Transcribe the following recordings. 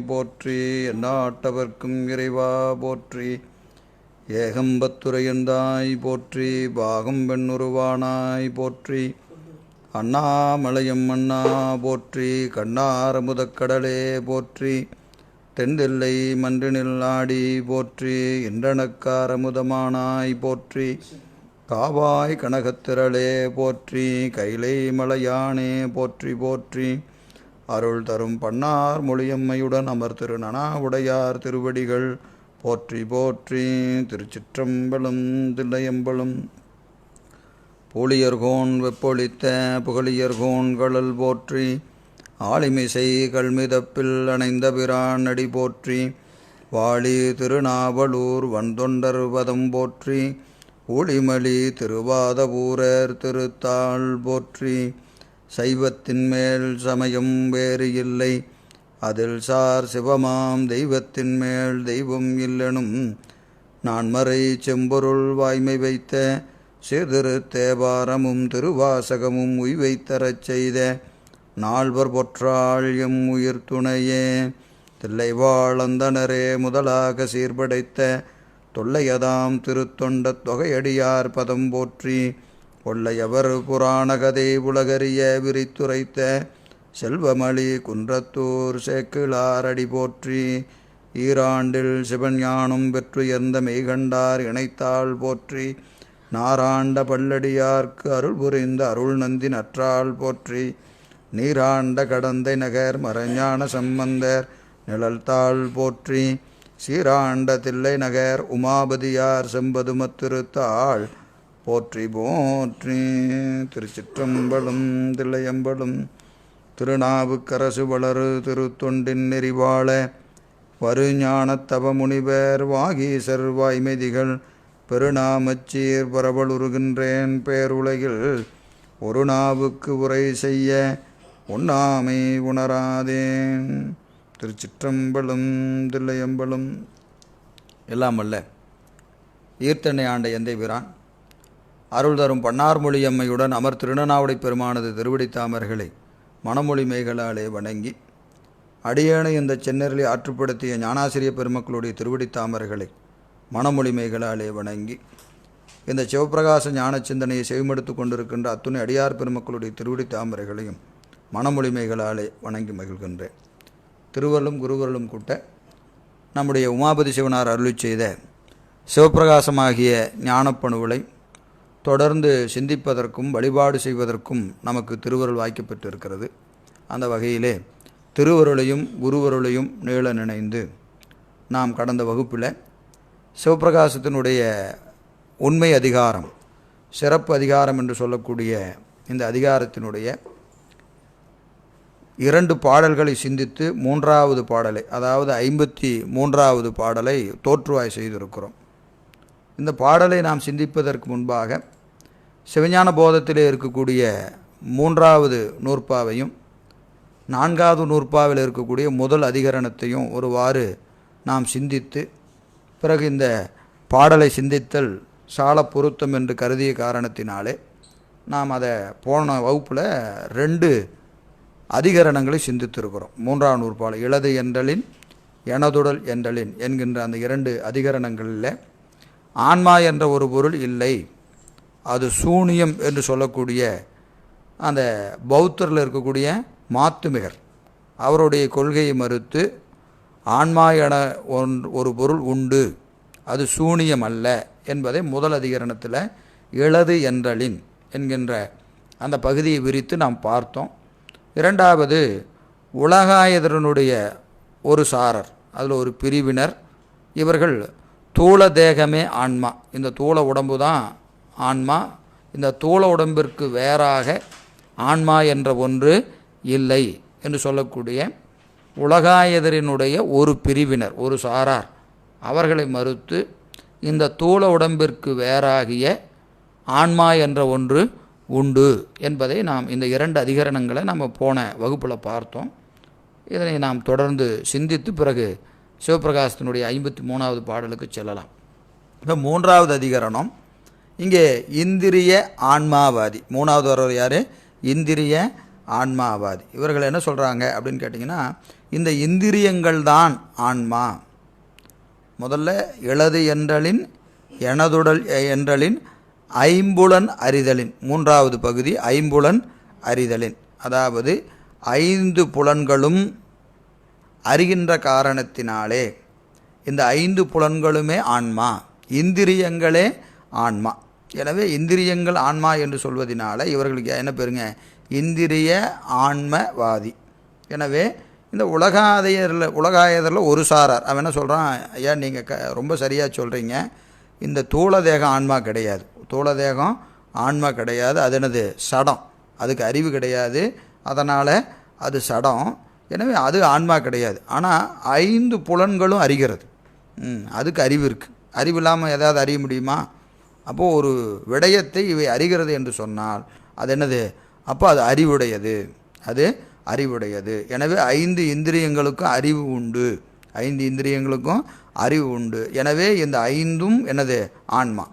போற்றி. எந்நாட்டவர்க்கும் இறைவா போற்றி. ஏகம்பத்துரையந்தாய் போற்றி. பாகம் பெண்ணுருவானாய் போற்றி. அண்ணாமலையம் அண்ணா போற்றி. கண்ணாரமுதக்கடலே போற்றி. தென்தில்லை மன்றினில் ஆடி போற்றி. இன்றனக்காரமுதமானாய் போற்றி. காவாய் கனகத்திரளே போற்றி. கைலை மலையானே போற்றி போற்றி. அருள் தரும் பன்னார் மொழியம்மையுடன் அமர்திரு நனாவுடையார் திருவடிகள் போற்றி போற்றி. திருச்சிற்றம்பலம் தில்லையம்பலம். பூழியர்கோன் வெப்பொழித்த புகழியர்கோன் கழல் போற்றி. ஆளிமிசை கல்மிதப்பில் அணைந்த பிரான் அடி போற்றி. வாழி திருநாவலூர் வன்தொண்டர் வதம் போற்றி. ஊழிமலி திருவாதபூரர் திருத்தாள் போற்றி. சைவத்தின் மேல் சமயம் வேறு இல்லை, அதில் சார் சிவமாம் தெய்வத்தின் மேல் தெய்வம் இல்லெனும் நான்மறை செம்பொருள் வாய்மை வைத்த சிறு தேவாரமும் திருவாசகமும் உய்வைத்தரச் செய்த நால்வர் பொற்றாள் எம் உயிர் துணையே. தில்லைவாழ் அந்தணரே முதலாக சீர்படைத்த தொல்லையதாம் திருத்தொண்ட தொகையடியார் பதம் போற்றி. கொள்ளையவர் புராணகதை உலகறிய விரித்துரைத்த செல்வமளி குன்றத்தூர் சேக்கிழாரடி போற்றி. ஈராண்டில் சிவஞானம் பெற்றுயர்ந்த மெய்கண்டார் இணைத்தாள் போற்றி. நாராண்ட பல்லடியார்க்கு அருள் புரிந்த அருள் நந்தி நற்றாள் போற்றி. நீராண்ட கடந்தை நகர் மறைஞான சம்பந்தர் நிழல்தாள் போற்றி. சீராண்ட தில்லை நகர் உமாபதியார் செம்பதுமத்திருத்தாள் போற்றி போற்றி. திருச்சிற்றம்பலம் தில்லையம்பலம். திருநாவுக்கரசு வளரு திருத்தொண்டின் நெறிவாழ வருஞானத்தவ முனிவர் வாகீசர் வாய்மெதிகள் பெருநாமச்சீர் பரவலுருகின்றேன் பேருலகில் ஒரு நாவுக்கு உரை செய்ய உண்ணாமை உணராதேன். திருச்சிற்றம்பலம் தில்லையம்பலம். எல்லாம் அல்ல ஈர்த்தனை ஆண்ட எந்தை பிரான் அருள் தரும் பன்னார்மொழியம்மையுடன் அமர் திருநனாவுடை பெருமானது திருவடித்தாமர்களை மணமொழி மேகலாலே வணங்கி அடியேனை இந்த சென்னரிலே ஆற்றுப்படுத்திய ஞானாசிரிய பெருமக்களுடைய திருவடித்தாமர்களை மணமொழி மேகலாலே வணங்கி இந்த சிவப்பிரகாச ஞான சிந்தனையை செவிமடுத்து கொண்டிருக்கின்ற அத்துணை அடியார் பெருமக்களுடைய திருவடித்தாமரைகளையும் மணமொழி மேகலாலே வணங்கி மகிழ்கின்றேன். திருவருளும் குருவருளும் கூட்ட நம்முடைய உமாபதி சிவனார் அருளி செய்த சிவப்பிரகாசமாகிய ஞானப்பணுவலை தொடர்ந்து சிந்திப்பதற்கும் வழிபாடு செய்வதற்கும் நமக்கு திருவருள் வாய்க்கப்பட்டிருக்கிறது. அந்த வகையிலே திருவருளையும் குருவருளையும் நீள நினைந்து நாம் கடந்த வகுப்பில் சிவப்பிரகாசத்தினுடைய உண்மை அதிகாரம், சிறப்பு அதிகாரம் என்று சொல்லக்கூடிய இந்த அதிகாரத்தினுடைய 2 பாடல்களை சிந்தித்து 3வது பாடலை, அதாவது 53வது பாடலை தோற்றுவாய் செய்திருக்கிறோம். இந்த பாடலை நாம் சிந்திப்பதற்கு முன்பாக சிவஞான போதத்திலே இருக்கக்கூடிய 3வது நூற்பாவையும் 4வது நூற்பாவில் இருக்கக்கூடிய முதல் அதிகரணத்தையும் ஒருவாறு நாம் சிந்தித்து பிறகு இந்த பாடலை சிந்தித்தல் சால பொருத்தம் என்று கருதிய காரணத்தினாலே நாம் அதை போன வகுப்பில் 2 அதிகரணங்களை சிந்தித்திருக்கிறோம். 3ஆம் நூற்பால் இளது என்றலின் எனதுடல் என்றலின் என்கின்ற அந்த 2 அதிகரணங்களில் ஆன்மா என்ற ஒரு பொருள் இல்லை, அது சூனியம் என்று சொல்லக்கூடிய அந்த பௌத்தரில் இருக்கக்கூடிய மாத்துமிகர் அவருடைய கொள்கையை மறுத்து ஆன்மா என ஒரு பொருள் உண்டு, அது சூனியம் அல்ல என்பதை முதல் அதிகரணத்தில் இளது என்றலின் என்கின்ற அந்த பகுதியை விரித்து நாம் பார்த்தோம். 2வது உலகாயதனுடைய ஒரு சாரர், அதில் ஒரு பிரிவினர், இவர்கள் தூள தேகமே ஆன்மா, இந்த தூள உடம்பு தான் ஆன்மா, இந்த தூள உடம்பிற்கு வேறாக ஆன்மா என்ற ஒன்று இல்லை என்று சொல்லக்கூடிய உலகாயதரினுடைய ஒரு பிரிவினர், ஒரு சாரார், அவர்களை மறுத்து இந்த தூள உடம்பிற்கு வேறாகிய ஆன்மா என்ற ஒன்று உண்டு என்பதை நாம் இந்த 2 அதிகரணங்களை நம்ம போன வகுப்பில் பார்த்தோம். இதனை நாம் தொடர்ந்து சிந்தித்து பிறகு சிவப்பிரகாசத்தினுடைய 53வது பாடலுக்கு செல்லலாம். இப்போ 3வது அதிகரணம் இங்கே இந்திரிய ஆன்மாவாதி. 3வது வரவர் யார்? இந்திரிய ஆன்மாவாதி. இவர்கள் என்ன சொல்கிறாங்க அப்படின்னு கேட்டிங்கன்னா, இந்த இந்திரியங்கள் தான் ஆன்மா. முதல்ல இளது என்றலின் எனதுடல் என்றலின் ஐம்புலன் அறிதலின் மூன்றாவது பகுதி ஐம்புலன் அறிதலின், அதாவது 5 புலன்களும் அறிகின்ற காரணத்தினாலே இந்த 5 புலன்களுமே ஆன்மா, இந்திரியங்களே ஆன்மா. எனவே இந்திரியங்கள் ஆன்மா என்று சொல்வதனால இவர்களுக்கு என்ன பேருங்க? இந்திரிய ஆன்மவாதி. எனவே இந்த உலகாயதரில் ஒரு சாரார் அவன் என்ன சொல்கிறான், ஐயா நீங்கள் ரொம்ப சரியாக சொல்கிறீங்க, இந்த தூள தேகம் ஆன்மா கிடையாது, தூள தேகம் ஆன்மா கிடையாது, அது என்னது? சடம், அதுக்கு அறிவு கிடையாது, அதனால் அது சடம், எனவே அது ஆன்மா கிடையாது. ஆனால் 5 புலன்களும் அறிகிறது, அதுக்கு அறிவு இருக்குது. அறிவு இல்லாமல் ஏதாவது அறிய முடியுமா? அப்போது ஒரு விடயத்தை இவை அறிகிறது என்று சொன்னால் அது என்னது? அப்போ அது அறிவுடையது, அது அறிவுடையது. எனவே 5 இந்திரியங்களுக்கும் அறிவு உண்டு, 5 இந்திரியங்களுக்கும் அறிவு உண்டு. எனவே இந்த 5ம் என்னது? ஆன்மா,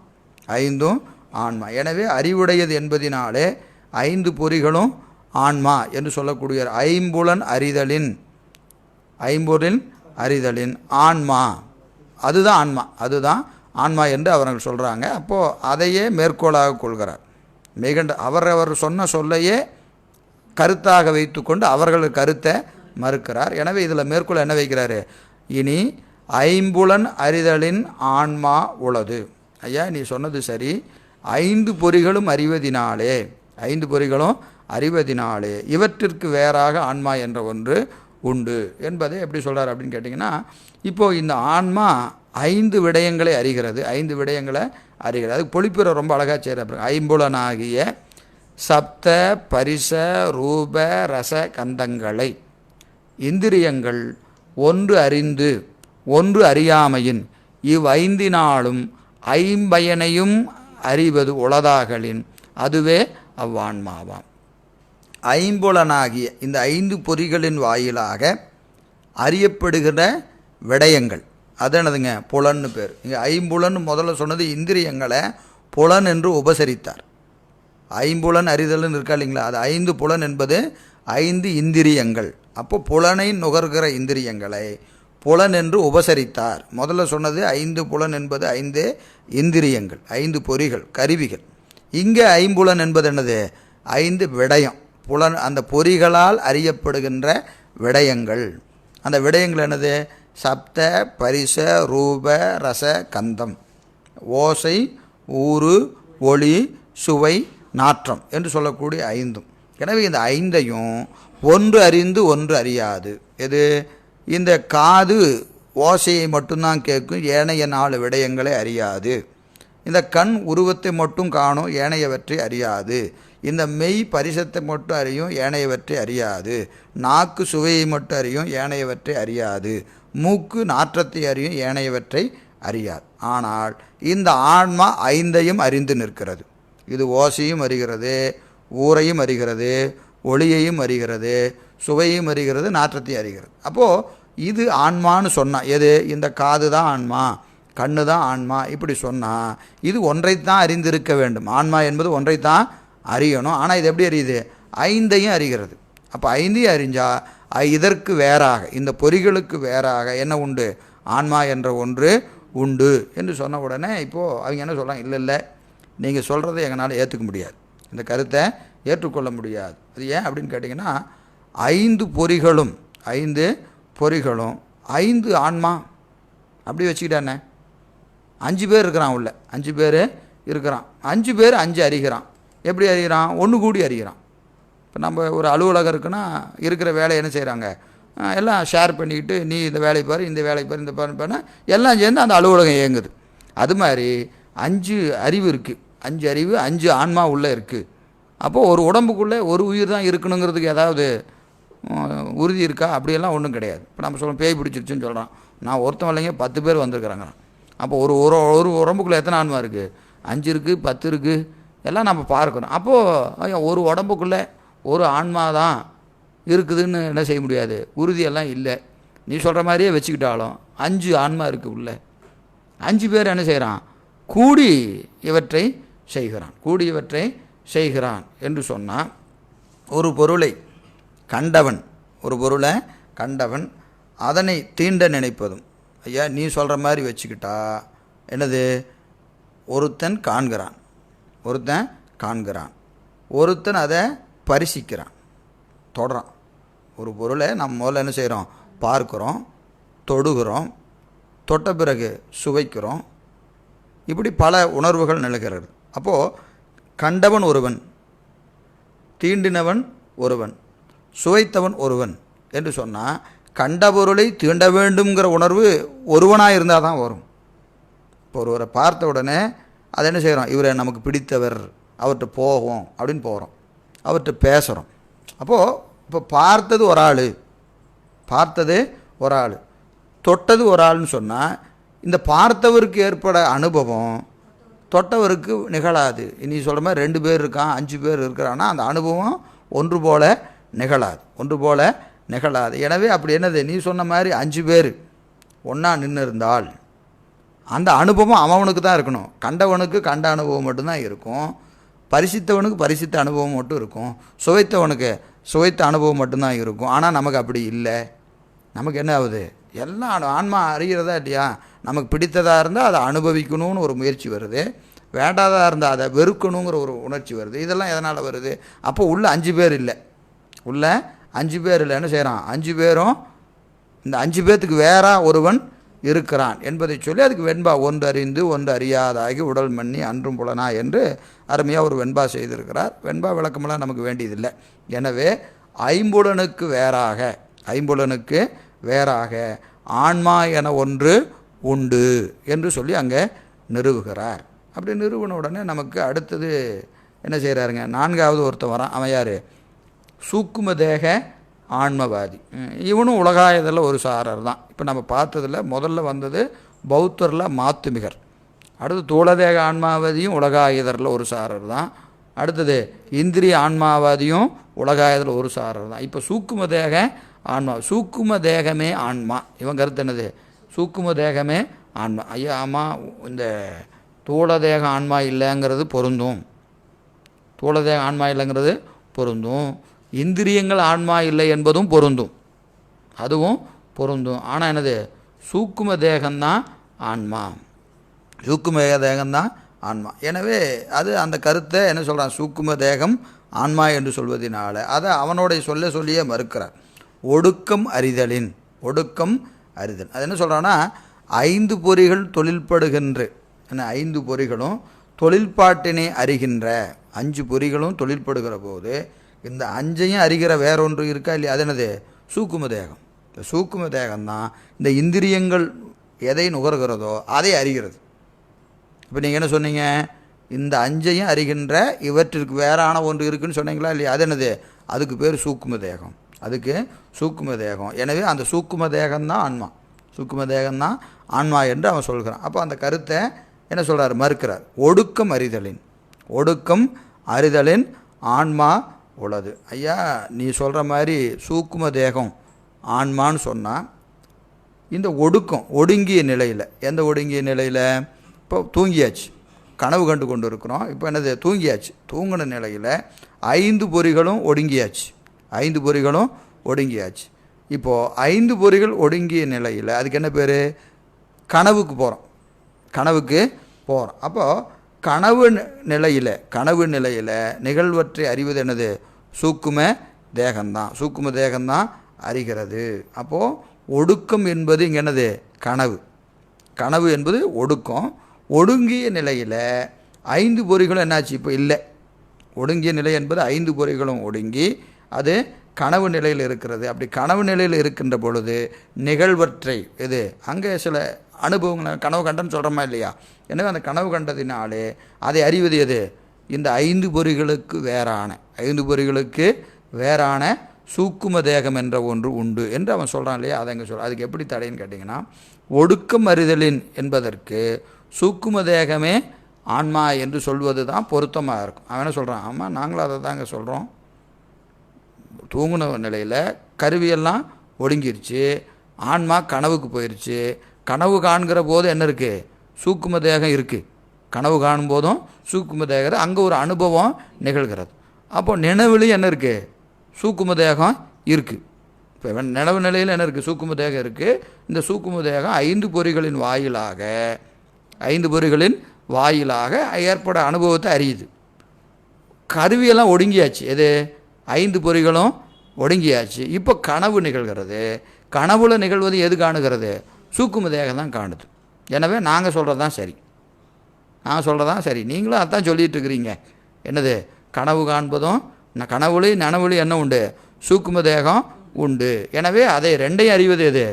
5ம் ஆன்மா. எனவே அறிவுடையது என்பதினாலே 5 பொறிகளும் ஆன்மா என்று சொல்லக்கூடிய ஐம்புலன் அறிதலின் ஆன்மா, அதுதான் ஆன்மா, அதுதான் ஆன்மா என்று அவர்கள் சொல்கிறாங்க. அப்போது அதையே மேற்கோளாக கொள்கிறார் மெய்கண்ட. அவர் சொன்ன சொல்லையே கருத்தாக வைத்துக்கொண்டு அவர்கள் கருத்தை மறுக்கிறார். எனவே இதில் மேற்கோள் என்ன வைக்கிறாரு? இனி ஐம்புலன் அறிதலின் ஆன்மா உளது. ஐயா நீ சொன்னது சரி, 5 பொறிகளும் அறிவதினாலே, 5 பொறிகளும் அறிவதினாலே இவற்றிற்கு வேறாக ஆன்மா என்ற ஒன்று உண்டு என்பதை எப்படி சொல்கிறார் அப்படின்னு கேட்டிங்கன்னா, இப்போது இந்த ஆன்மா 5 விடயங்களை அறிகிறது, 5 விடயங்களை அறிகிறது. அதுக்கு பொழிப்புரை ரொம்ப அழகாக செய்கிறார். ஐம்புலனாகிய சப்த பரிச ரூப ரச கந்தங்களை இந்திரியங்கள் ஒன்று அறிந்து ஒன்று அறியாமையின் இவ்5னாலும் ஐம்பயனையும் அறிவது உளதாகலின் அதுவே அவ்வான்மாவாம். ஐம்புலனாகிய இந்த 5 பொறிகளின் வாயிலாக அறியப்படுகிற விடயங்கள், அது என்னதுங்க? புலன்னு பேர். இங்கே ஐம்புலன் முதல்ல சொன்னது இந்திரியங்களை புலன் என்று உபசரித்தார். ஐம்புலன் அறிதல்னு இருக்கா இல்லைங்களா? அது 5 புலன் என்பது 5 இந்திரியங்கள். அப்போ புலனை நுகர்கிற இந்திரியங்களை புலன் என்று உபசரித்தார். முதல்ல சொன்னது 5 புலன் என்பது 5 இந்திரியங்கள், 5 பொறிகள், கருவிகள். இங்கே ஐம்புலன் என்பது என்னது? 5 விடயம், புலன், அந்த பொறிகளால் அறியப்படுகின்ற விடயங்கள். அந்த விடயங்கள் என்னது? சப்த பரிச ரூப ரச கந்தம், ஓசை ஊறு ஒளி சுவை நாற்றம் என்று சொல்லக்கூடிய 5ம். எனவே இந்த 5ஐயும் ஒன்று அறிந்து ஒன்று அறியாது. எது? இந்த காது ஓசையை மட்டும்தான் கேட்கும், ஏனைய 4 விடயங்களை அறியாது. இந்த கண் உருவத்தை மட்டும் காணும், ஏனையவற்றை அறியாது. இந்த மெய் பரிசத்தை மட்டும் அறியும், ஏனையவற்றை அறியாது. நாக்கு சுவையை மட்டும் அறியும், ஏனையவற்றை அறியாது. மூக்கு நாற்றத்தை அறியும், ஏனையவற்றை அறியாது. ஆனால் இந்த ஆன்மா 5ஐயும் அறிந்து நிற்கிறது. இது ஓசையும் அறிகிறது, ஊரையும் அறிகிறது, ஒளியையும் அறிகிறது, சுவையும் அறிகிறது, நாற்றத்தையும் அறிகிறது. அப்போது இது ஆன்மான்னு சொன்னால் எது? இந்த காது தான் ஆன்மா, கண்ணு தான் ஆன்மா, இப்படி சொன்னால் இது ஒன்றைத்தான் அறிந்திருக்க வேண்டும். ஆன்மா என்பது ஒன்றைத்தான் அறியணும். ஆனால் இது எப்படி அறியுது? 5ஐயும் அறிகிறது. அப்போ 5ஐயும் அறிஞ்சால் இதற்கு வேறாக, இந்த பொறிகளுக்கு வேறாக என்ன உண்டு? ஆன்மா என்ற ஒன்று உண்டு என்று சொன்ன உடனே இப்போது அவங்க என்ன சொல்கிறாங்க? இல்லை நீங்கள் சொல்கிறத எங்களால் ஏற்றுக்க முடியாது, இந்த கருத்தை ஏற்றுக்கொள்ள முடியாது. அது ஏன் அப்படின்னு கேட்டிங்கன்னா, 5 பொறிகளும் 5 ஆன்மா அப்படி வச்சுக்கிட்டானே. 5 பேர் இருக்கிறான் உள்ள, 5 பேர் இருக்கிறான், 5 பேர் 5 அறிகிறான். எப்படி அறிகிறான்? ஒன்று கூடி அறிகிறான். இப்போ நம்ம ஒரு அலுவலகம் இருக்குன்னா இருக்கிற வேலையை என்ன செய்கிறாங்க? எல்லாம் ஷேர் பண்ணிக்கிட்டு, நீ இந்த வேலையை பாரு, இந்த வேலையை பாரு, இந்த பாரு, எல்லாம் சேர்ந்து அந்த அலுவலகம் இயங்குது. அது மாதிரி 5 அறிவு இருக்குது, 5 அறிவு, 5 ஆன்மா உள்ளே இருக்குது. அப்போது ஒரு உடம்புக்குள்ளே ஒரு உயிர் தான் இருக்கணுங்கிறதுக்கு ஏதாவது உறுதி இருக்கா? அப்படியெல்லாம் ஒன்றும் கிடையாது. இப்போ நம்ம சொல்கிறோம் பேய் பிடிச்சிருச்சுன்னு சொல்கிறான், நான் ஒருத்தன் இல்லைங்க 10 பேர் வந்திருக்கிறாங்க. அப்போ ஒரு உடம்புக்குள்ளே எத்தனை ஆன்மா இருக்குது? 5 இருக்குது, 10 இருக்குது, எல்லாம் நம்ம பார்க்கணும். அப்போது ஒரு உடம்புக்குள்ளே ஒரு ஆன்மா தான் இருக்குதுன்னு என்ன செய்ய முடியாது, உறுதியெல்லாம் இல்லை. நீ சொல்கிற மாதிரியே வச்சுக்கிட்டாலும் 5 ஆன்மா இருக்குது உள்ளே. 5 பேர் என்ன செய்கிறான்? கூடி இவற்றை செய்கிறான் என்று சொன்னால், ஒரு பொருளை கண்டவன் அதனை தீண்ட நினைப்பதும். ஐயா நீ சொல்கிற மாதிரி வச்சுக்கிட்டா என்னது, ஒருத்தன் காண்கிறான், ஒருத்தன் அதை பரிசிக்கிறான், தொடுறான். ஒரு பொருளை நம்ம முதல்ல என்ன செய்கிறோம், பார்க்குறோம், தொடுகிறோம், தொட்ட பிறகு சுவைக்கிறோம், இப்படி பல உணர்வுகள் நிகழ்கிறது. அப்போது கண்டவன் ஒருவன், தீண்டினவன் ஒருவன், சுவைத்தவன் ஒருவன் என்று சொன்னால் கண்ட பொருளை தீண்ட வேண்டுங்கிற உணர்வு ஒருவனாக இருந்தால் தான் வரும். இப்போ ஒருவரை பார்த்த உடனே அதை என்ன செய்கிறோம், இவரை நமக்கு பிடித்தவர், அவர்கிட்ட போவோம் அப்படின்னு போகிறோம், அவர்கிட்ட பேசுகிறோம். அப்போது இப்போ பார்த்தது ஒரு ஆள், தொட்டது ஒரு ஆள்னு சொன்னால் இந்த பார்த்தவருக்கு ஏற்பட அனுபவம் தொட்டவருக்கு நிகழாது. நீ சொல்கிற மாதிரி 2 பேர் இருக்கான், 5 பேர் இருக்கிறான்னா அந்த அனுபவம் ஒன்று போல நிகழாது. எனவே அப்படி என்னது, நீ சொன்ன மாதிரி 5 பேர் ஒன்றா நின்று இருந்தால் அந்த அனுபவம் அவனுக்கு தான் இருக்கணும். கண்டவனுக்கு கண்ட அனுபவம் மட்டும்தான் இருக்கும், பரிசித்தவனுக்கு பரிசித்த அனுபவம் மட்டும் இருக்கும், சுவைத்தவனுக்கு சுவைத்த அனுபவம் மட்டும்தான் இருக்கும். ஆனால் நமக்கு அப்படி இல்லை. நமக்கு என்ன ஆகுது, எல்லாம் ஆன்மா அறிகிறதா இல்லையா, நமக்கு பிடித்ததாக இருந்தால் அதை அனுபவிக்கணும்னு ஒரு முயற்சி வருது, வேண்டாதாக இருந்தால் அதை வெறுக்கணுங்கிற ஒரு உணர்ச்சி வருது. இதெல்லாம் எதனால் வருது, அப்போ உள்ள 5 பேர் இல்லை, என்ன செய்கிறான், 5 பேரும் இந்த 5 பேர்த்துக்கு வேற ஒருவன் இருக்கிறான் என்பதை சொல்லி அதுக்கு வெண்பா ஒன்று அறிந்து ஒன்று அறியாதாகி உடல் மண்ணி அன்றும் புலனா என்று அருமையாக ஒரு வெண்பா செய்திருக்கிறார். வெண்பா விளக்கமெல்லாம் நமக்கு வேண்டியதில்லை. எனவே ஐம்புலனுக்கு வேறாக ஆன்மா என ஒன்று உண்டு என்று சொல்லி அங்கே நிறுவுகிறார். அப்படி நிறுவன உடனே நமக்கு அடுத்தது என்ன செய்கிறாருங்க, 4வது ஒருத்தன் வரான். அவன் யார், சூக்கும தேக ஆன்மவாதி. இவனும் உலகாயதில் ஒரு சாரர் தான். இப்போ நம்ம பார்த்ததில் முதல்ல வந்தது பௌத்தரில் மாத்துமிகர், அடுத்து தூளதேக ஆன்மாவாதியும் உலகாயுதரில் ஒரு சாரர் தான், அடுத்தது இந்திரிய ஆன்மாவாதியும் உலகாயதில் ஒரு சாரர் தான். இப்போ சூக்கும தேக ஆன்மா, சூக்கும தேகமே ஆன்மா. இவன் கருத்து என்னது, சூக்கும தேகமே ஆன்மா. ஐயா ஆமாம், இந்த தூளதேக ஆன்மா இல்லைங்கிறது பொருந்தும், இந்திரியங்கள் ஆன்மா இல்லை என்பதும் அதுவும் பொருந்தும். ஆனால் என்னது, சூக்கும தேகம்தான் ஆன்மா. எனவே அது அந்த கருத்தை என்ன சொல்கிறான், சூக்கும தேகம் ஆன்மா என்று சொல்வதனால அதை அவனோடைய சொல்லியே மறுக்கிறார். ஒடுக்கம் அறிதல். அது என்ன சொல்கிறான்னா, 5 பொறிகள் தொழில்படுகின்ற, 5 பொறிகளும் தொழில்பாட்டினை அறிகின்ற, 5 பொறிகளும் தொழில்படுகிற போது இந்த 5ஐயும் அறிகிற வேறொன்று இருக்கா இல்லையா, அது என்னது, சூக்கும தேகம். இந்த சூக்கும தேகம்தான் இந்த இந்திரியங்கள் எதை நுகர்கிறதோ அதை அறிகிறது. இப்போ நீங்கள் என்ன சொன்னீங்க, இந்த 5ஐயும் அறிகின்ற இவற்றிற்கு வேறான ஒன்று இருக்குன்னு சொன்னீங்களா இல்லையா, அது என்னது, அதுக்கு பேர் சூக்கும தேகம். எனவே அந்த சூக்கும தேகம்தான் ஆன்மா என்று அவன் சொல்கிறான். அப்போ அந்த கருத்தை என்ன சொல்கிறார், மறுக்கிறார். ஒடுக்கம் அறிதலின் ஆன்மா உள்ளது. ஐயா நீ சொல்கிற மாதிரி சூக்கும தேகம் ஆன்மான்னு சொன்னால் இந்த ஒடுங்கிய நிலையில், எந்த ஒடுங்கிய நிலையில், இப்போ தூங்கியாச்சு, கனவு கண்டு கொண்டு இருக்கிறோம், இப்போ என்னது, தூங்கின நிலையில் 5 பொறிகளும் ஒடுங்கியாச்சு. இப்போது 5 பொறிகள் ஒடுங்கிய நிலையில் அதுக்கு என்ன பேர், கனவுக்கு போகிறோம். அப்போது கனவு நிலையில் நிகழ்வற்றை அறிவது என்னது, சூக்கும தேகம்தான் அறிகிறது. அப்போது ஒடுக்கம் என்பது இங்கே என்னது, கனவு என்பது ஒடுக்கம். ஒடுங்கிய நிலையில் 5 பொறிகளும் என்னாச்சு, இப்போ இல்லை. ஒடுங்கிய நிலை என்பது 5 பொறிகளும் ஒடுங்கி அது கனவு நிலையில் இருக்கிறது. அப்படி கனவு நிலையில் இருக்கின்ற பொழுது நிகழ்வற்றை எது, அங்கே சில அனுபவங்கள் கனவு கண்டன்னு சொல்கிறோமா இல்லையா, எனவே அந்த கனவு கண்டதினாலே அதை அறிவது எது, இந்த 5 பொறிகளுக்கு வேறான சூக்கும தேகம் என்ற ஒன்று உண்டு என்று அவன் சொல்கிறான் இல்லையா. அதை எங்கே அதுக்கு எப்படி தடைன்னு கேட்டிங்கன்னா, ஒடுக்கம் அறிதலின் என்பதற்கு சூக்கும தேகமே ஆன்மா என்று சொல்வது தான் பொருத்தமாக இருக்கும். அவன் என்ன சொல்கிறான், ஆமாம் நாங்களும் அதை தாங்க சொல்கிறோம், தூங்குன நிலையில் கருவியெல்லாம் ஒடுங்கிருச்சு, ஆன்மா கனவுக்கு போயிடுச்சு, கனவு காண்கிற போது என்ன இருக்குது, சூக்கும தேகம் இருக்குது, கனவு காணும் போதும் சூக்கும தேகம், அங்கே ஒரு அனுபவம் நிகழ்கிறது. அப்போ நினைவுலையும் என்ன இருக்குது, சூக்கும தேகம் இருக்குது. இப்போ நினைவு நிலையில் என்ன இருக்குது? சூக்கும தேகம் இருக்குது. இந்த சூக்கும தேகம் 5 பொறிகளின் வாயிலாக ஏற்பட அனுபவத்தை அறியுது. கருவியெல்லாம் ஒடுங்கியாச்சு. எது? 5 பொறிகளும் ஒடுங்கியாச்சு. இப்போ கனவு நிகழ்கிறது. கனவுல நிகழ்வது எது காணுகிறது? சூக்கும தேகம் தான் காணுது. எனவே நாங்கள் சொல்கிறது தான் சரி. நீங்களும் அதான் சொல்லிகிட்டு இருக்கிறீங்க. என்னது? கனவு காண்பதும் நனவுலையும் என்ன உண்டு? சூக்கும தேகம் உண்டு. எனவே அதை ரெண்டையும் அறிவது எது?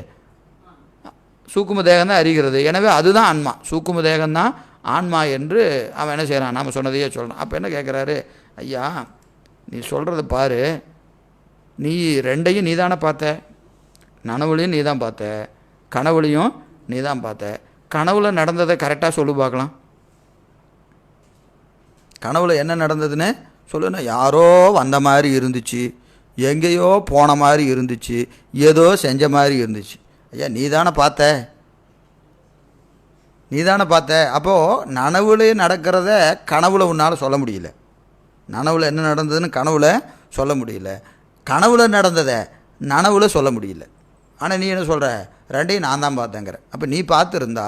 சூக்கும தேகம் தான் அறிகிறது. எனவே அதுதான் ஆன்மா. சூக்கும தேகம்தான் ஆன்மா என்று அவன் என்ன செய்கிறான்? நாம் சொன்னதையே சொல்லணும். அப்போ என்ன கேட்குறாரு? ஐயா, நீ சொல்கிறத பாரு, நீ ரெண்டையும் நீ தானே பார்த்த. நனவுலையும் நீ தான் பார்த்த, கனவுலையும் நீ தான் பார்த்த. கனவுல நடந்ததை கரெக்டாக சொல்லு பார்க்கலாம். கனவுல என்ன நடந்ததுன்னு சொல்லுன்னா, யாரோ வந்த மாதிரி இருந்துச்சு, எங்கேயோ போன மாதிரி இருந்துச்சு, ஏதோ செஞ்ச மாதிரி இருந்துச்சு. ஐயா, நீ தானே பார்த்த. அப்போது நனவுல நடக்கிறத கனவுல உன்னால் சொல்ல முடியல. நனவுல என்ன நடந்ததுன்னு கனவுல சொல்ல முடியல. கனவுல நடந்ததை நனவுல சொல்ல முடியல. ஆனால் நீ என்ன சொல்கிற? ரெண்டையும் நான் தான் பார்த்தேங்கிற. அப்போ நீ பார்த்துருந்தா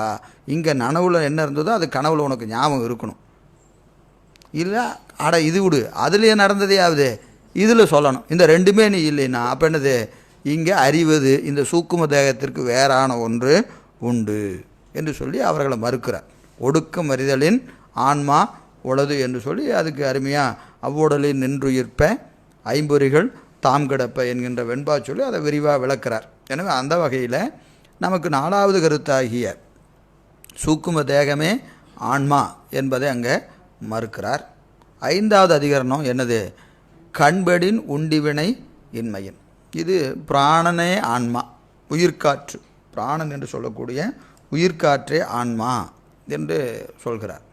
இங்கே நனவுல என்ன இருந்ததோ அது கனவுல உனக்கு ஞாபகம் இருக்கணும். இல்லை, இது விடு, அதுலேயே நடந்ததையாவது இதில் சொல்லணும். இந்த ரெண்டுமே நீ இல்லைன்னா அப்போ என்னது? இங்கே அறிவது இந்த சூக்கும தேகத்திற்கு வேறான ஒன்று உண்டு என்று சொல்லி அவர்களை மறுக்கிறார். ஒடுக்கம் அறிதலின் ஆன்மா உளது என்று சொல்லி அதுக்கு அருமையாக அவ்வுடலில் நின்றுயிர்ப்ப ஐம்பொறிகள் தாம் கிடப்ப என்கின்ற வெண்பா சொல்லி அதை விரிவாக விளக்கிறார். எனவே அந்த வகையில் நமக்கு 4வது கருத்தாகிய சூக்கும தேகமே ஆன்மா என்பதை அங்கே மறுக்கிறார். 5வது அதிகரணம் என்னது? கண்படின் உண்டிவினை இன்மையின். இது பிராணனே ஆன்மா, உயிர்காற்று. பிராணன் என்று சொல்லக்கூடிய உயிர்காற்றே ஆன்மா என்று சொல்கிறார்.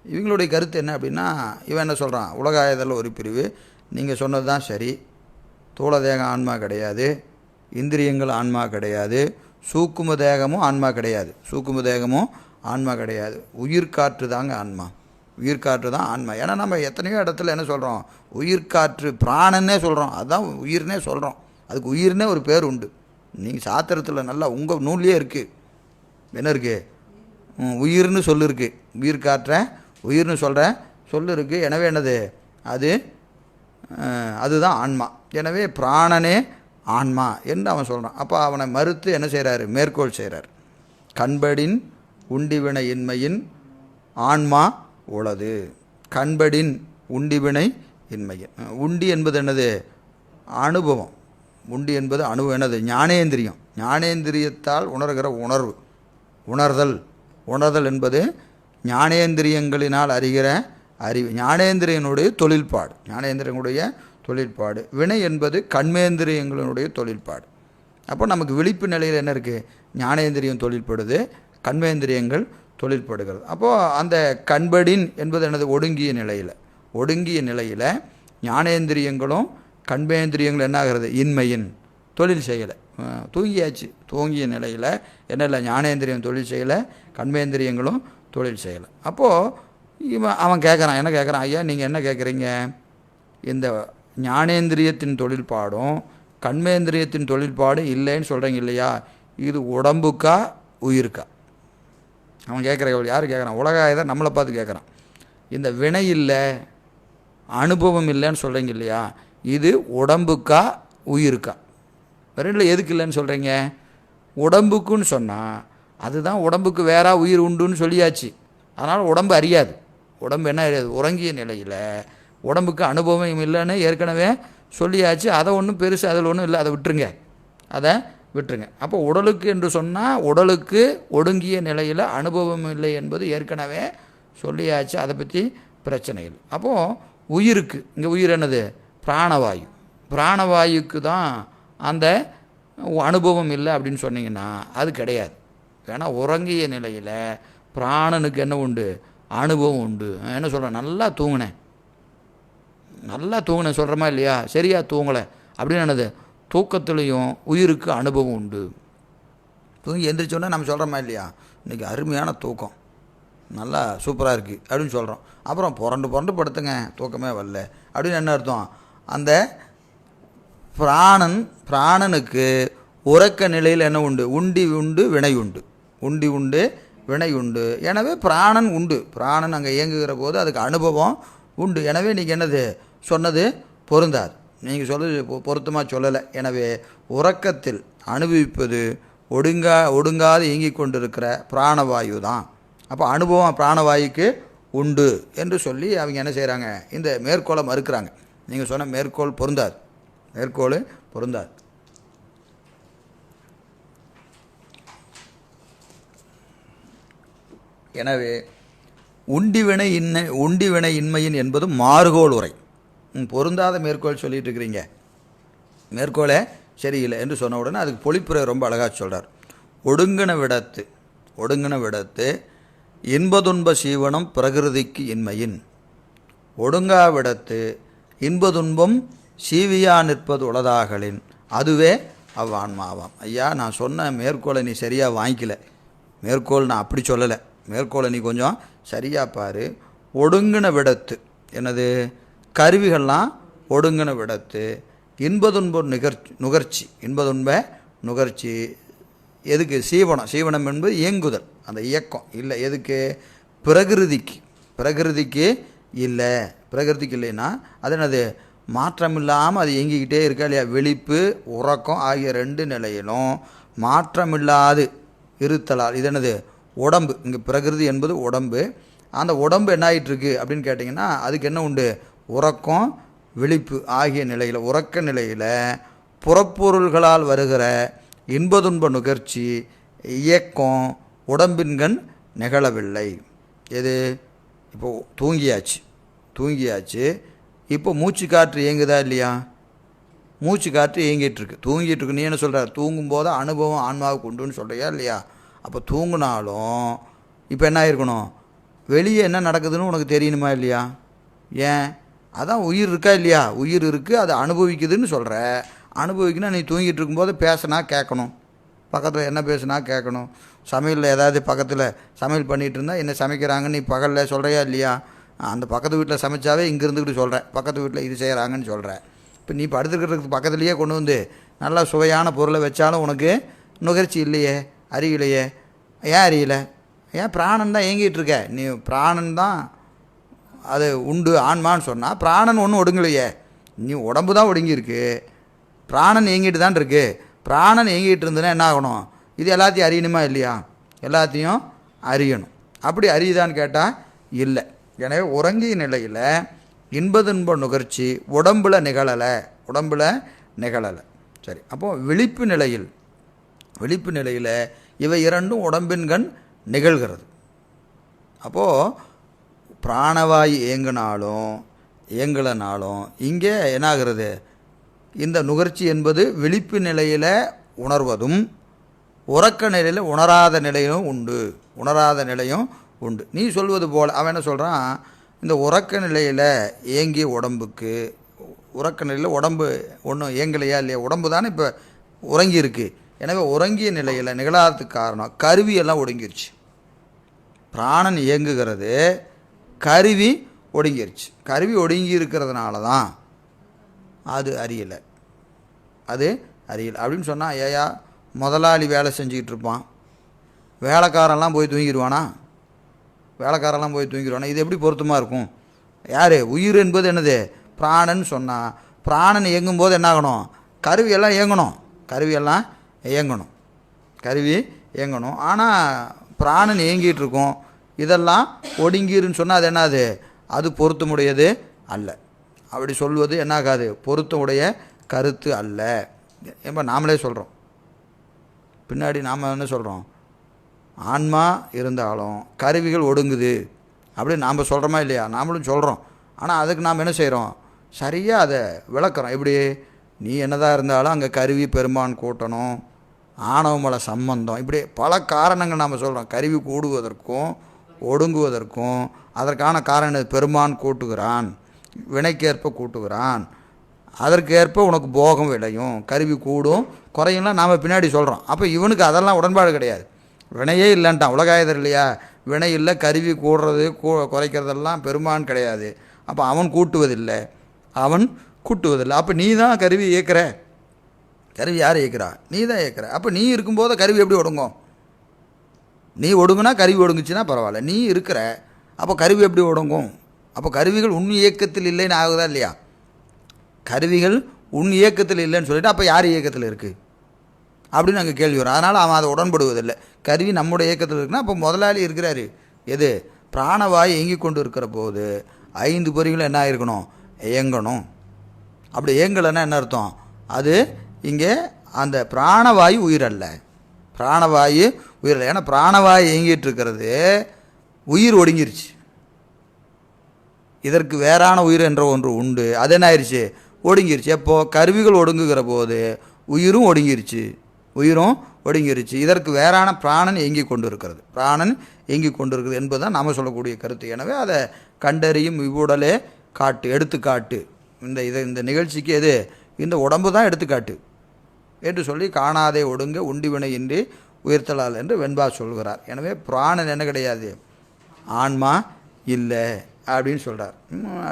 இவங்களுடைய கருத்து என்ன அப்படின்னா, இவன் என்ன சொல்கிறான்? உலகாயதில் ஒரு பிரிவு. நீங்கள் சொன்னது தான் சரி. தூள தேகம் ஆன்மா கிடையாது, இந்திரியங்கள் ஆன்மா கிடையாது, சூக்கும தேகமும் ஆன்மா கிடையாது. உயிர்காற்று தாங்க ஆன்மா. உயிர்காற்று தான் ஆன்மா. ஏன்னா நம்ம எத்தனையோ இடத்துல என்ன சொல்கிறோம்? உயிர்காற்று பிராணன்னே சொல்கிறோம். அதுதான் உயிர்னே சொல்கிறோம். அதுக்கு உயிர்னே ஒரு பேர் உண்டு. நீங்கள் சாத்திரத்தில் நல்லா உங்கள் நூல்லையே இருக்குது. என்ன இருக்குது? உயிர்னு சொல்லு இருக்குது. உயிர்காற்ற உயிர்னு சொல்கிற சொல்லு இருக்குது. எனவே என்னது? அதுதான் ஆன்மா. எனவே பிராணனே ஆன்மா என்று அவன் சொல்கிறான். அப்போ அவனை மறுத்து என்ன செய்கிறாரு? மேற்கோள் செய்கிறார். கண்படின் உண்டிவினை இன்மையின் ஆன்மா உளது. கண்படின் உண்டிவினை இன்மையின். உண்டி என்பது என்னது? அனுபவம். உண்டி என்பது என்னது? ஞானேந்திரியம். ஞானேந்திரியத்தால் உணர்கிற உணர்வு, உணர்தல் என்பது ஞானேந்திரியங்களினால் அறிகிற அறிவு. ஞானேந்திரியனுடைய தொழில்பாடு. வினை என்பது கண்மேந்திரியங்களினுடைய தொழில்பாடு. அப்போ நமக்கு விழிப்பு நிலையில் என்ன இருக்குது? ஞானேந்திரியம் தொழில்படுது, கண்மேந்திரியங்கள் தொழில்படுகிறது. அப்போது அந்த கண்படின் என்பது என்னது? ஒடுங்கிய நிலையில் ஞானேந்திரியங்களும் கண்மேந்திரியங்களும் என்ன ஆகிறது? இன்மையின் தொழில் செய்யலை. தூங்கிய நிலையில் என்ன இல்லை? ஞானேந்திரியம் தொழில் செய்யலை, கண்மேந்திரியங்களும் தொழில் செய்யலை. அப்போது அவன் கேட்குறான். என்ன கேட்குறான்? ஐயா, நீங்கள் என்ன கேட்குறீங்க? இந்த ஞானேந்திரியத்தின் தொழில்பாடும் கண்மேந்திரியத்தின் தொழில்பாடும் இல்லைன்னு சொல்கிறீங்க இல்லையா? இது உடம்புக்கா உயிருக்கா? அவன் யார் கேட்குறான்? உலகாயதான் நம்மளை பார்த்து கேட்குறான். இந்த வினை இல்லை, அனுபவம் இல்லைன்னு சொல்கிறீங்க இல்லையா? இது உடம்புக்கா உயிருக்கா? ரெண்டில் எதுக்கு இல்லைன்னு சொல்கிறீங்க? உடம்புக்குன்னு சொன்னால் அதுதான் உடம்புக்கு வேறா உயிர் உண்டுன்னு சொல்லியாச்சு. அதனால் உடம்பு அறியாது. உடம்பு என்ன அறியாது? உறங்கிய நிலையில் உடம்புக்கு அனுபவம் இல்லைன்னு ஏற்கனவே சொல்லியாச்சு. அதை ஒன்றும் பெருசு அதில் ஒன்றும் இல்லை, அதை விட்டுருங்க. அப்போ உடலுக்கு என்று சொன்னால் உடலுக்கு ஒடுங்கிய நிலையில் அனுபவம் இல்லை என்பது ஏற்கனவே சொல்லியாச்சு. அதை பற்றி பிரச்சனை இல்லை. அப்போது உயிருக்கு, இங்கே உயிர் என்னது? பிராணவாயுக்கு தான் அந்த அனுபவம் இல்லை அப்படின்னு சொன்னீங்கன்னா அது கிடையாது. ஏன்னா உறங்கிய நிலையில் பிராணனுக்கு என்ன உண்டு? அனுபவம் உண்டு. என்ன சொல்கிறேன்? நல்லா தூங்கினேன் சொல்கிறோமா இல்லையா? சரியாக தூங்கலை அப்படின்னு என்னது? தூக்கத்துலேயும் உயிருக்கு அனுபவம் உண்டு. தூங்கி எந்திரிச்சோன்னா நம்ம சொல்கிறோமா இல்லையா? இன்றைக்கி அருமையான தூக்கம், நல்லா சூப்பராக இருக்குது அப்படின்னு சொல்கிறோம். அப்புறம் புரண்டு படுத்துங்க, தூக்கமே வரல அப்படின்னு என்ன அர்த்தம்? அந்த பிராணனுக்கு உறக்க நிலையில் என்ன உண்டு? உண்டி உண்டு வினை உண்டு. உண்டி உண்டு வினை உண்டு. எனவே பிராணன் உண்டு. பிராணன் அங்கே இயங்குகிற போது அதுக்கு அனுபவம் உண்டு. எனவே நீங்கள் என்னது சொன்னது பொருந்தாது. நீங்கள் சொல்வது பொருத்தமாக சொல்லலை. எனவே உறக்கத்தில் அனுபவிப்பது ஒடுங்காது இயங்கி கொண்டிருக்கிற பிராணவாயு தான். அப்போ அனுபவம் பிராணவாயுக்கு உண்டு என்று சொல்லி அவங்க என்ன செய்கிறாங்க? இந்த மேற்கோளை மறுக்கிறாங்க. நீங்கள் சொன்ன மேற்கோள் பொருந்தாது. மேற்கோள் பொருந்தாது. எனவே உண்டிவினை இன்மையின் என்பது மாறுகோள் உரை. பொருந்தாத மேற்கோள் சொல்லிட்டு இருக்கிறீங்க, மேற்கோளே சரியில்லை என்று சொன்ன உடனே அதுக்கு பொழிப்புரை ரொம்ப அழகாக சொல்கிறார். ஒடுங்கின விடத்து இன்பதுன்ப சீவனம் பிரகிருதிக்கு இன்மையின். ஒடுங்கா விடத்து இன்பதுன்பம் சீவியா நிற்பது உளதாகலின் அதுவே அவ்வான்மாவாம். ஐயா, நான் சொன்ன மேற்கோளை நீ சரியாக வாங்கிக்கல. மேற்கோள் நான் அப்படி சொல்லலை. மேற்கோளை நீ கொஞ்சம் சரியாக பாரு. ஒடுங்கின விடத்து என்னது? கருவிகள்லாம் ஒடுங்கின விடத்து இன்பதுன்ப இன்பதுன்ப நுகர்ச்சி. எதுக்கு? சீவனம் என்பது இயங்குதல், அந்த இயக்கம் இல்லை. எதுக்கு? பிரகிருதிக்கு இல்லை. பிரகிருதிக்கு இல்லைன்னா அது என்னது? மாற்றம் இல்லாமல் அது இயங்கிக்கிட்டே இருக்கா இல்லையா? விழிப்பு உறக்கம் ஆகிய ரெண்டு நிலையிலும் மாற்றமில்லாது இருத்தலால் இது என்னது? உடம்பு. இங்கே பிரகிருதி என்பது உடம்பு. அந்த உடம்பு என்ன ஆகிட்டுருக்கு அப்படின்னு கேட்டிங்கன்னா அதுக்கு என்ன உண்டு? உறக்கம் விழிப்பு ஆகிய நிலையில், உறக்க நிலையில் புறப்பொருள்களால் வருகிற இன்பதுன்ப நுகர்ச்சி இயக்கம் உடம்பின்கண் நிகழவில்லை. எது? இப்போது தூங்கியாச்சு. இப்போ மூச்சு காற்று இயங்குதா இல்லையா? மூச்சு காற்று இயங்கிட்டுருக்கு, தூங்கிட்டுருக்கு. நீ என்ன சொல்கிற? தூங்கும்போது அனுபவம் ஆன்மாவுக்கு உண்டுன்னு சொல்கிறியா இல்லையா? அப்போ தூங்கினாலும் இப்போ என்ன ஆயிருக்கணும்? வெளியே என்ன நடக்குதுன்னு உனக்கு தெரியணுமா இல்லையா? ஏன்? அதான் உயிர் இருக்கா இல்லையா? உயிர் இருக்குது, அதை அனுபவிக்குதுன்னு சொல்கிற. அனுபவிக்கணும். நீ தூங்கிட்டு இருக்கும்போது பேசினா கேட்கணும், பக்கத்தில் என்ன பேசுனா கேட்கணும். சமையலில் ஏதாவது பக்கத்தில் சமையல் பண்ணிகிட்டு இருந்தால் என்ன சமைக்கிறாங்கன்னு நீ பகலில் சொல்கிறியா இல்லையா? அந்த பக்கத்து வீட்டில் சமைச்சாவே இங்கே இருந்துக்கிட்டு சொல்கிறேன், பக்கத்து வீட்டில் இது செய்கிறாங்கன்னு சொல்கிறேன். இப்போ நீ படுத்துக்கிறதுக்கு பக்கத்துலேயே கொண்டு வந்து நல்லா சுவையான பொருளை வச்சாலும் உனக்கு நுகர்ச்சி இல்லையே, அறியலையே. ஏன் அறியலை? ஏன்? பிராணன் தான் இயங்கிட்டு இருக்க. நீ பிராணன் தான் அது உண்டு ஆன்மான்னு சொன்னால் பிராணன் ஒன்றும் ஒடுங்கலையே. நீ உடம்பு தான் ஒடுங்கியிருக்கு, பிராணன் இயங்கிட்டு தான் இருக்கு. பிராணன் இயங்கிட்டு இருந்ததுன்னா என்ன ஆகணும்? இது எல்லாத்தையும் அறியணுமா இல்லையா? எல்லாத்தையும் அறியணும். அப்படி அறியுதான்னு கேட்டால் இல்லை. எனவே உறங்கிய நிலையில் இன்பதுன்ப நுகர்ச்சி உடம்பில் நிகழலை. சரி, அப்போது விழிப்பு நிலையில் இவை இரண்டும் உடம்பின்கண் நிகழ்கிறது. அப்போது பிராணவாயு இயங்கலனாலும் இங்கே என்னாகிறது? இந்த நுகர்ச்சி என்பது விழிப்பு நிலையில் உணர்வதும் உறக்க நிலையில் உணராத நிலையும் உண்டு. நீ சொல்வது போல் அவன் என்ன சொல்கிறான்? இந்த உறக்க நிலையில் இயங்கிய உடம்புக்கு, உறக்க நிலையில் உடம்பு ஒன்றும் இயங்கலையா இல்லையா? உடம்பு தானே இப்போ உறங்கியிருக்கு. எனவே உறங்கிய நிலையில் நிகழாததுக்கு காரணம் கருவியெல்லாம் ஒடுங்கிருச்சு. பிராணன் இயங்குகிறது, கருவி ஒடுங்கிருச்சு. கருவி ஒடுங்கி இருக்கிறதுனால தான் அது அறியலை அப்படின்னு சொன்னால், ஏயா முதலாளி வேலை செஞ்சுக்கிட்டு இருப்பான், வேலைக்காரெல்லாம் போய் தூங்கிடுவானா? இது எப்படி பொருத்தமாக இருக்கும்? யார்? உயிர் என்பது என்னது? பிராணன் சொன்னால் பிராணன் இயங்கும்போது என்ன ஆகணும்? கருவி இயங்கணும். ஆனால் பிராணன் இயங்கிட்டு இருக்கும், இதெல்லாம் ஒடுங்கிருன்னு சொன்னால் அது என்னது? அது பொருத்தமுடையது அல்ல. அப்படி சொல்வது என்னாகாது? பொருத்தமுடைய கருத்து அல்ல. ஏன்பா நாமளே சொல்கிறோம், பின்னாடி நாம் என்ன சொல்கிறோம்? ஆன்மா இருந்தாலும் கருவிகள் ஒடுங்குது அப்படின்னு நாம் சொல்கிறோமா இல்லையா? நாமளும் சொல்கிறோம். ஆனால் அதுக்கு நாம் என்ன செய்கிறோம்? சரியாக அதை விளக்குறோம். எப்படி? நீ என்னதான் இருந்தாலும் அங்கே கருவி பெருமான் கூட்டணும், ஆணவமல சம்பந்தம், இப்படி பல காரணங்கள் நாம் சொல்கிறோம். கருவி கூடுவதற்கும் ஒடுங்குவதற்கும் அதற்கான காரணம் பெருமான் கூட்டுகிறான், வினைக்கேற்ப கூட்டுகிறான், அதற்கேற்ப உனக்கு போகம் விளையும், கருவி கூடும் குறையெல்லாம் நாம் பின்னாடி சொல்கிறோம். அப்போ இவனுக்கு அதெல்லாம் உடன்பாடு கிடையாது. வினையே இல்லைன்ட்டான் உலகாயதர் இல்லையா? வினை இல்லை, கருவி கூடுறது குறைக்கிறதெல்லாம் பெருமான் கிடையாது. அப்போ அவன் கூட்டுவதில்லை. அப்போ நீ தான் கருவி இயக்கிற கருவி யார் இயக்கிறா? நீ தான் இயக்கிற. அப்போ நீ இருக்கும்போது கருவி எப்படி ஒடுங்கும்? நீ ஒடுங்குனா கருவி ஒடுங்குச்சுன்னா பரவாயில்ல, நீ இருக்கிற, அப்போ கருவி எப்படி ஒடுங்கும்? அப்போ கருவிகள் உன் இயக்கத்தில் இல்லைன்னு ஆகுதா இல்லையா? கருவிகள் உன் இயக்கத்தில் இல்லைன்னு சொல்லிட்டு அப்போ யார் இயக்கத்தில் இருக்குது அப்படின்னு அங்கே கேள்வி வரும். அதனால் அவன் அதை உடன்படுவதில்லை. கருவி நம்முடைய இயக்கத்தில் இருக்குன்னா அப்போ முதலாளி இருக்கிறாரு. எது? பிராணவாயு இயங்கி கொண்டு இருக்கிற போது 5 பொறிகளும் என்ன ஆகிருக்கணும்? இயங்கணும். அப்படி இயங்கலைன்னா என்ன அர்த்தம்? அது இங்கே அந்த பிராணவாயு உயிரல்ல. பிராணவாயு உயிரல்ல. ஏன்னா பிராணவாயு இயங்கிட்டு இருக்கிறது, உயிர் ஒடுங்கிருச்சு. இதற்கு வேறான உயிர் என்ற ஒன்று உண்டு, அது என்ன ஆயிடுச்சு? ஒடுங்கிருச்சு. எப்போது? கருவிகள் ஒடுங்குகிற போது உயிரும் ஒடுங்கிருச்சு. உயிரும் ஒடுங்கிருச்சு. இதற்கு வேறான பிராணன் இயங்கி கொண்டு இருக்கிறது. பிராணன் இயங்கி கொண்டு இருக்குது என்பது தான் நாம் சொல்லக்கூடிய கருத்து. எனவே அதை கண்டறியும் இவ்வுடலே காட்டு, எடுத்துக்காட்டு. இந்த நிகழ்ச்சிக்கு எது? இந்த உடம்பு தான் எடுத்துக்காட்டு என்று சொல்லி காணாதே ஒடுங்க உண்டிவினை இன்றி உயிர்த்தலால் என்று வெண்பா சொல்கிறார். எனவே பிராணன் என்ன கிடையாது? ஆன்மா இல்லை அப்படின்னு சொல்கிறார்.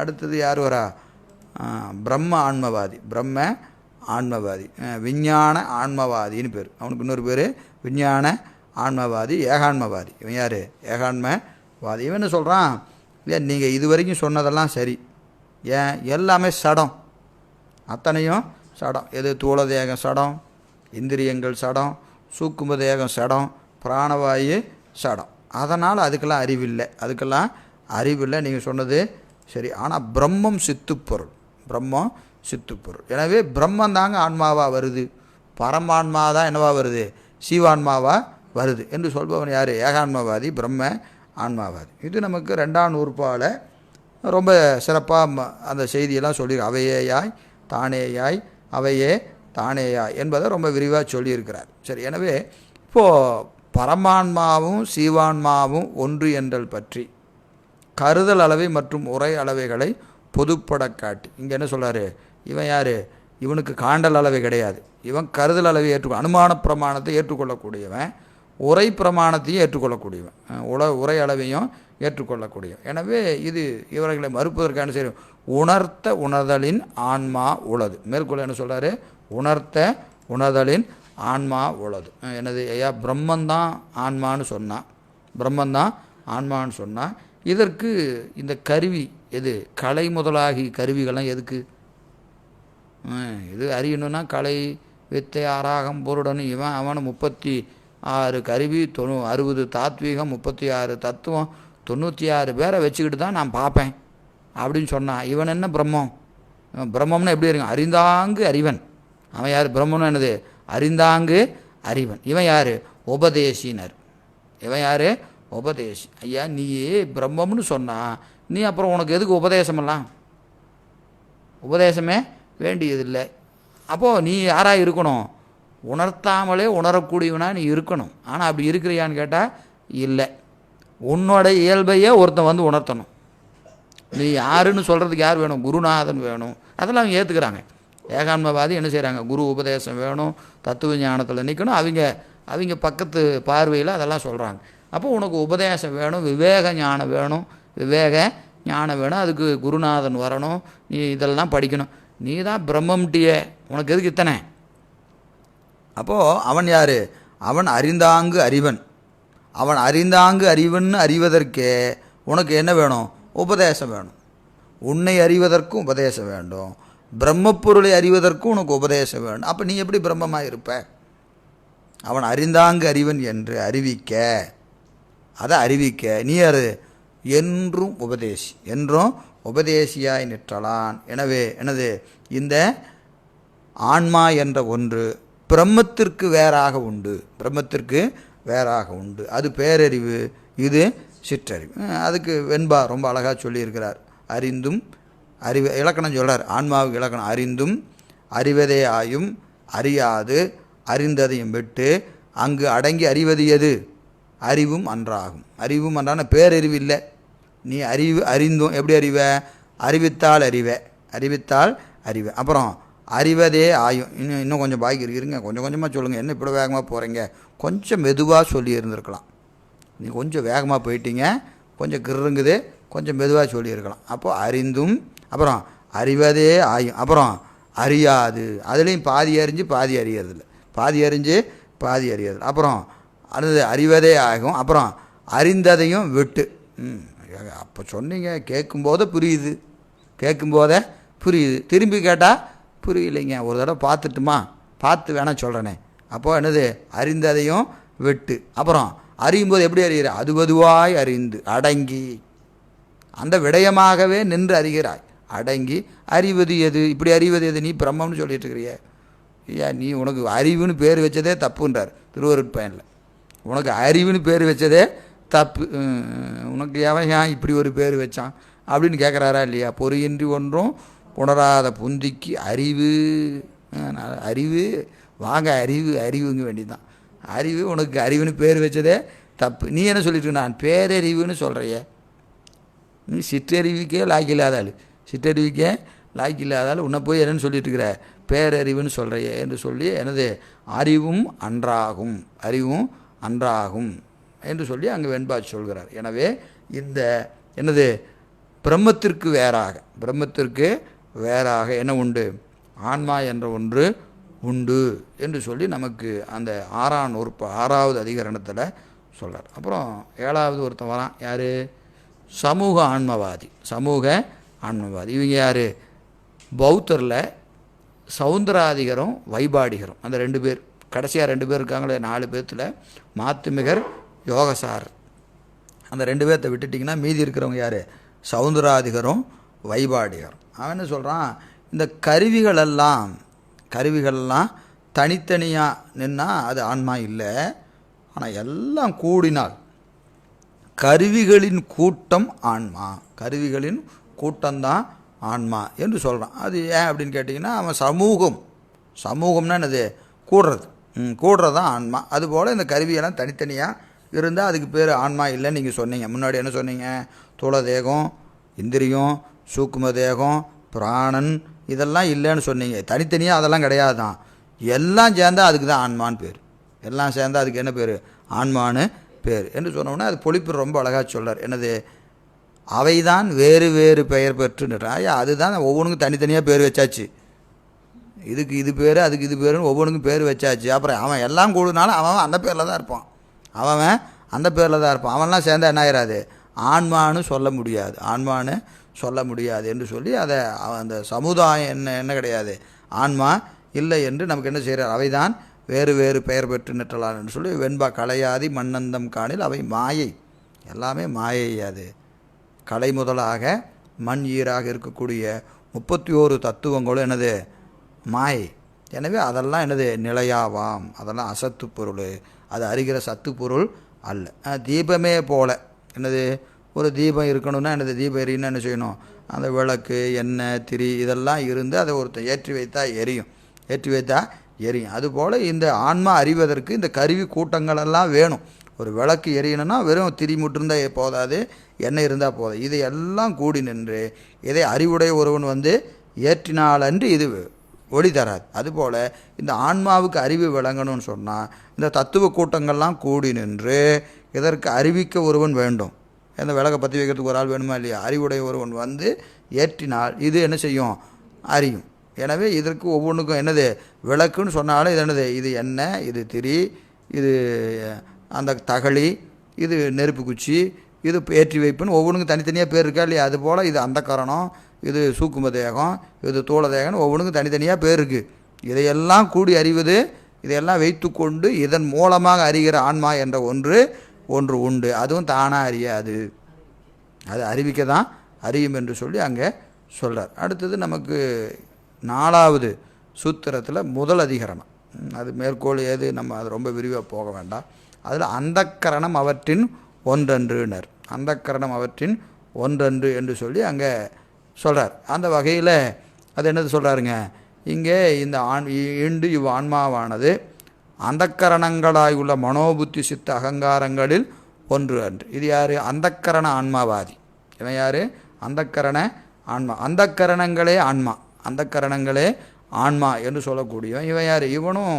அடுத்தது யார் வரா? பிரம்ம ஆன்மவாதி. பிரம்ம ஆன்மவாதி, விஞ்ஞான ஆன்மவாதின்னு பேர். அவனுக்கு இன்னொரு பேர் விஞ்ஞான ஆன்மவாதி, ஏகான்மவாதி. இவன் யார்? ஏகான்மவாதி. இவன் என்ன சொல்கிறான்? ஏன் நீங்கள் இது வரைக்கும் சொன்னதெல்லாம் சரி, ஏன் எல்லாமே சடம், அத்தனையும் சடம். எது? தூள தேகம் சடம், இந்திரியங்கள் சடம், சூக்கும தேகம் சடம், பிராணவாயு சடம். அதனால் அதுக்கெல்லாம் அறிவில்லை. அதுக்கெல்லாம் அறிவில்லை. நீங்கள் சொன்னது சரி. ஆனால் பிரம்மம் சித்துப்பொருள். பிரம்மம் சித்துப்பொருள். எனவே பிரம்மம் தாங்க ஆன்மாவாக வருது, பரமான்மா தான் என்னவா வருது? சீவான்மாவாக வருது என்று சொல்பவன் யார்? ஏகான்மவாதி, பிரம்ம ஆன்மாவாதி. இது நமக்கு 2ஆம் நூற்பால் ரொம்ப சிறப்பாக அந்த செய்தியெல்லாம் சொல்லி, அவையேயாய் தானேயாய் அவையே தானேயாய் என்பதை ரொம்ப விரிவாக சொல்லியிருக்கிறார். சரி. எனவே இப்போது பரமான்மாவும் சீவான்மாவும் ஒன்று என்றல் பற்றி கருதல் அளவை மற்றும் உரை அளவைகளை பொதுப்பட காட்டி இங்கே என்ன சொல்கிறாரு? இவன் யார்? இவனுக்கு காண்டல் அளவை கிடையாது. இவன் கருதல் அளவை அனுமான பிரமாணத்தை ஏற்றுக்கொள்ளக்கூடியவன், உரை பிரமாணத்தையும் ஏற்றுக்கொள்ளக்கூடியவன், உரை அளவையும் ஏற்றுக்கொள்ளக்கூடியவன். எனவே இது இவர்களை மறுப்பதற்கான சரி. உணர்த்த உணர்தலின் ஆன்மா உளது. மேற்கொள்ள என்ன சொல்கிறாரு? உணர்த்த உணர்தலின் ஆன்மா உளது. எனது ஐயா பிரம்மந்தான் ஆன்மான்னு சொன்னான், பிரம்மந்தான் ஆன்மான்னு சொன்னான். இதற்கு இந்த கருவி எது? கலை முதலாகி கருவிகள்லாம் எதுக்கு? இது அறியணுன்னா கலை, வித்தை, ஆராகம், பொருடன் இவன் அவன் 36 கருவி, 60 தாத்வீகம், 36 தத்துவம், 96 பேரை வச்சுக்கிட்டு தான் நான் பார்ப்பேன் அப்படின்னு சொன்னான். இவன் என்ன பிரம்மம்? பிரம்மம்னா எப்படி இருக்கும்? அறிந்தாங்கு அறிவன். அவன் யார்? பிரம்மம்னு என்னது? அறிந்தாங்கு அறிவன். இவன் யார்? உபதேசினர். இவன் யார்? உபதேசி. ஐயா நீ பிரம்மம்னு சொன்னா நீ அப்புறம் உனக்கு எதுக்கு உபதேசமெல்லாம்? உபதேசமே வேண்டியதில்லை. அப்போது நீ யாராக இருக்கணும்? உணர்த்தாமலே உணரக்கூடியவனா நீ இருக்கணும். ஆனால் அப்படி இருக்கிறியான்னு கேட்டால் இல்லை. உன்னோட இயல்பையே ஒருத்தன் வந்து உணர்த்தணும். நீ யாருன்னு சொல்கிறதுக்கு யார் வேணும்? குருநாதன் வேணும். அதெல்லாம் அவங்க ஏற்றுக்கிறாங்க. ஏகான்மவாதி என்ன செய்கிறாங்க? குரு உபதேசம் வேணும், தத்துவ ஞானத்தில் நிற்கணும். அவங்க பக்கத்து பார்வையில் அதெல்லாம் சொல்கிறாங்க. அப்போ உனக்கு உபதேசம் வேணும், விவேக ஞானம் வேணும், விவேக ஞானம் வேணும். அதுக்கு குருநாதன் வரணும், நீ இதெல்லாம் படிக்கணும். நீ தான் பிரம்மம்ட்டியே, உனக்கு எதுக்கு இத்தனை? அப்போது அவன் யார்? அவன் அறிந்தாங்கு அறிவன். அவன் அறிந்தாங்கு அறிவன் அறிவதற்கே உனக்கு என்ன வேணும்? உபதேசம் வேணும். உன்னை அறிவதற்கும் உபதேசம் வேண்டும், பிரம்மப்பொருளை அறிவதற்கும் உனக்கு உபதேசம் வேண்டும். அப்போ நீ எப்படி பிரம்மமாக இருப்ப? அவன் அறிந்தாங்கு அறிவன் என்று அறிவிக்க, அதை அறிவிக்க நீ யார்? என்றும் உபதேசி, என்றும் உபதேசியாய் நிற்றலான். எனவே எனது இந்த ஆன்மா என்ற ஒன்று பிரம்மத்திற்கு வேறாக உண்டு, பிரம்மத்திற்கு வேறாக உண்டு. அது பேரறிவு, இது சிற்றறிவு. அதுக்கு வெண்பா ரொம்ப அழகாக சொல்லியிருக்கிறார். அறிந்தும் அறிவு இலக்கணம் சொல்கிறார். ஆன்மாவுக்கு இலக்கணம் அறிந்தும் அறிவதே ஆயும் அறியாது அறிந்ததையும் விட்டு அங்கு அடங்கி அறிவது எது? அறிவும் அன்றாகும். அறிவும் அன்றான பேரறிவு இல்லை. நீ அறிந்தும் எப்படி அறிவ? அறிவித்தால் அறிவே, அறிவித்தால் அறிவே. அப்புறம் அறிவதே ஆயும். இன்னும் கொஞ்சம் பாக்கி இருக்குங்க, கொஞ்சம் கொஞ்சமாக சொல்லுங்கள். என்ன இப்படி வேகமாக போகிறீங்க? கொஞ்சம் மெதுவாக சொல்லி இருந்திருக்கலாம். நீ கொஞ்சம் வேகமாக போயிட்டீங்க, கொஞ்சம் கிருங்குது, கொஞ்சம் மெதுவாக சொல்லியிருக்கலாம். அப்போது அறிந்தும், அப்புறம் அறிவதே ஆயும், அப்புறம் அறியாது. அதுலேயும் பாதி அறிஞ்சு பாதி அறியறதில்ல, பாதி அறிஞ்சு பாதி அறியறது. அப்புறம் அது அறிவதே ஆகும். அப்புறம் அறிந்ததையும் விட்டு. அப்போ சொன்னீங்க, கேட்கும்போது புரியுது, கேட்கும்போதே புரியுது, திரும்பி கேட்டால் புரியலைங்க, ஒரு தடவை பார்த்துட்டுமா, பார்த்து வேணால் சொல்கிறேனே. அப்போது என்னது, அறிந்ததையும் விட்டு. அப்புறம் அறியும்போது எப்படி அறிகிற, அதுவதுவாய் அறிந்து அடங்கி, அந்த விடயமாகவே நின்று அறிகிறாய். அடங்கி அறிவது எது, இப்படி அறிவது எது, நீ பிரம்மம்னு சொல்லிட்டு இருக்கிறிய, ஐயா நீ உனக்கு அறிவுன்னு பேர் வச்சதே தப்புன்றார் திருவருட்பயனில். உனக்கு அறிவுன்னு பேர் வச்சதே தப்பு, உனக்கு எவன் ஏன் இப்படி ஒரு பேர் வச்சான் அப்படின்னு கேட்குறாரா இல்லையா? பொறியின்றி ஒன்றும் உணராத புந்திக்கு அறிவு, அறிவு வாங்க, அறிவு அறிவுங்க வேண்டியதுதான். அறிவு, உனக்கு அறிவுன்னு பேர் வச்சதே தப்பு. நீ என்ன சொல்லிட்டு இருக்க, நான் பேரறிவுன்னு சொல்கிறைய, நீ சிற்றறிவுக்கே லாய்க்கில்லாதாள், சிற்றறிவுக்கே லாய்க்கில்லாதாள், உன்னை போய் என்னன்னு சொல்லிட்டு இருக்கிற, பேரறிவுன்னு சொல்கிறைய என்று சொல்லி, எனது அறிவும் அன்றாகும், அறிவும் அன்றாகும் என்று சொல்லி அங்கே வெண்பாச்சு சொல்கிறார். எனவே இந்த என்னது பிரம்மத்திற்கு வேறாக, பிரம்மத்திற்கு வேறாக என்ன உண்டு, ஆன்மா என்ற ஒன்று உண்டு என்று சொல்லி நமக்கு அந்த 6வது அதிகரணத்தில் சொல்கிறார். அப்புறம் 7வது ஒருத்தன் வரான், யார், சமூக ஆன்மவாதி. சமூக ஆன்மவாதி இவங்க யார், பௌத்தரில் சௌந்தராதிகரும் வைபாடிகரும், அந்த 2 பேர், கடைசியாக 2 பேர் இருக்காங்களே, 4 பேர்த்தில் மாத்துமிகர் யோகசார், அந்த 2 பேர்த்தை விட்டுட்டிங்கன்னா மீதி இருக்கிறவங்க யார், சௌந்தராதிகரும் வைபாடிகரும். அவன் என்ன சொல்கிறான், இந்த கருவிகளெல்லாம் தனித்தனியாக நின்னால் அது ஆன்மா இல்லை, ஆனால் எல்லாம் கூடினால் கருவிகளின் கூட்டம் ஆன்மா, கருவிகளின் கூட்டம்தான் ஆன்மா என்று சொல்கிறான். அது ஏன் அப்படின்னு கேட்டிங்கன்னா, அவன் சமூகம்னா என்னது, கூடுறது தான் ஆன்மா. அதுபோல் இந்த கருவியெல்லாம் தனித்தனியாக இருந்தால் அதுக்கு பேர் ஆன்மா இல்லைன்னு நீங்கள் சொன்னீங்க. முன்னாடி என்ன சொன்னீங்க, தூள தேகம், இந்திரியம், சூக்கும தேகம், பிராணன், இதெல்லாம் இல்லைன்னு சொன்னீங்க. தனித்தனியாக அதெல்லாம் கிடையாது தான், எல்லாம் சேர்ந்தால் அதுக்கு தான் ஆன்மான்னு பேர், எல்லாம் சேர்ந்தால் அதுக்கு என்ன பேர், ஆன்மான்னு பேர் என்று சொன்னோன்னா, அது பொழிப்பு ரொம்ப அழகாக சொல்கிறார். என்னது, அவை தான் வேறு வேறு பெயர் பெற்றுன்றான். அதுதான் ஒவ்வொன்றுக்கும் தனித்தனியாக பேர் வச்சாச்சு, இதுக்கு இது பேர், அதுக்கு இது பேருன்னு ஒவ்வொன்றுக்கும் பேர் வச்சாச்சு. அப்புறம் அவன் எல்லாம் கூடுனாலும் அவன் அந்த பேரில் தான் இருப்பான், அவன் அந்த பேரில் தான் இருப்பான். அவன்லாம் சேர்ந்தால் என்ன ஆயிடாது, ஆன்மான்னு சொல்ல முடியாது, ஆன்மான்னு சொல்ல முடியாது என்று சொல்லி அதை அந்த சமுதாயம் என்ன கிடையாது, ஆன்மா இல்லை என்று நமக்கு என்ன செய்கிறார், அவை தான் வேறு வேறு பெயர் பெற்று நிற்றலான் என்று சொல்லி வெண்பா கலையாதி மண்ணந்தம் காணில் அவை மாயை, எல்லாமே மாயை. அது கலை முதலாக மண் ஈராக இருக்கக்கூடிய 31 தத்துவங்களும் என்னது, மாயை. எனவே அதெல்லாம் என்னது, நிலையாவாம், அதெல்லாம் அசத்து பொருள், அது அறிகிற சத்து பொருள் அல்ல. தீபமே போல, என்னது, ஒரு தீபம் இருக்கணும்னா என்னது, தீபம் எரியுன்னா என்ன செய்யணும், அந்த விளக்கு, எண்ணெய், திரி இதெல்லாம் இருந்து அதை ஒருத்தர் ஏற்றி வைத்தா எரியும். அதுபோல் இந்த ஆன்மா அறிவதற்கு இந்த கருவி கூட்டங்களெல்லாம் வேணும். ஒரு விளக்கு எரியணும்னா வெறும் திரி முட்டிருந்தால் போதாது, எண்ணெய் இருந்தால் போதும். இதையெல்லாம் கூடி நின்று இதை அறிவுடைய ஒருவன் ஏற்றினாலன்று இது ஒளி தராது. அதுபோல் இந்த ஆன்மாவுக்கு அறிவு விளங்கணும்னு சொன்னால் இந்த தத்துவ கூட்டங்கள்லாம் கூடி நின்று இதற்கு அறிவிக்க ஒருவன் வேண்டும். இந்த விளக்கை பற்றி வைக்கிறதுக்கு ஒரு ஆள் வேணுமா இல்லையா, அறிவுடைய ஒருவன் ஏற்றினால் இது என்ன செய்யும், அறியும். எனவே இதற்கு ஒவ்வொன்றுக்கும் என்னது, விளக்குன்னு சொன்னாலும் இது என்னது, இது எண்ணெய், இது திரி, இது அந்த தகளி, இது நெருப்பு குச்சி, இது ஏற்றி வைப்புன்னு ஒவ்வொன்றுக்கும் தனித்தனியாக பேர் இருக்கா இல்லையா. அதுபோல் இது அந்த கரணம், இது சூக்கும தேகம், இது தூள தேகம்னு ஒவ்வொன்றுக்கும் தனித்தனியாக பேர் இருக்குது. இதையெல்லாம் கூடி அறிவது, இதையெல்லாம் வைத்து கொண்டு இதன் மூலமாக அறிகிற ஆன்மா என்ற ஒன்று உண்டு. அதுவும் தானாக அறியாது, அது அறிவிக்க தான் அறியும் என்று சொல்லி அங்கே சொல்கிறார். அடுத்தது நமக்கு 4வது சூத்திரத்தில் முதல் அதிகரணம், அது மேற்கோள் ஏது, நம்ம அது ரொம்ப விரிவாக போக வேண்டாம். அதில் அந்தக்கரணம் அவற்றின் ஒன்றன்றுனர், அந்தக்கரணம் அவற்றின் ஒன்றன்று என்று சொல்லி அங்கே சொல்கிறார். அந்த வகையில் அது என்னது சொல்கிறாருங்க, இங்கே இந்த இவ் ஆன்மாவானது அந்தக்கரணங்களாய் உள்ள மனோபுத்தி சித்த அகங்காரங்களில் ஒன்று அன்று. இது யார், அந்தக்கரண ஆன்மாவாதி. இவன் யார், அந்தக்கரண ஆன்மா, அந்தக்கரணங்களே ஆன்மா, அந்தக்கரணங்களே ஆன்மா என்று சொல்லக்கூடியவன். இவன் யார், இவனும்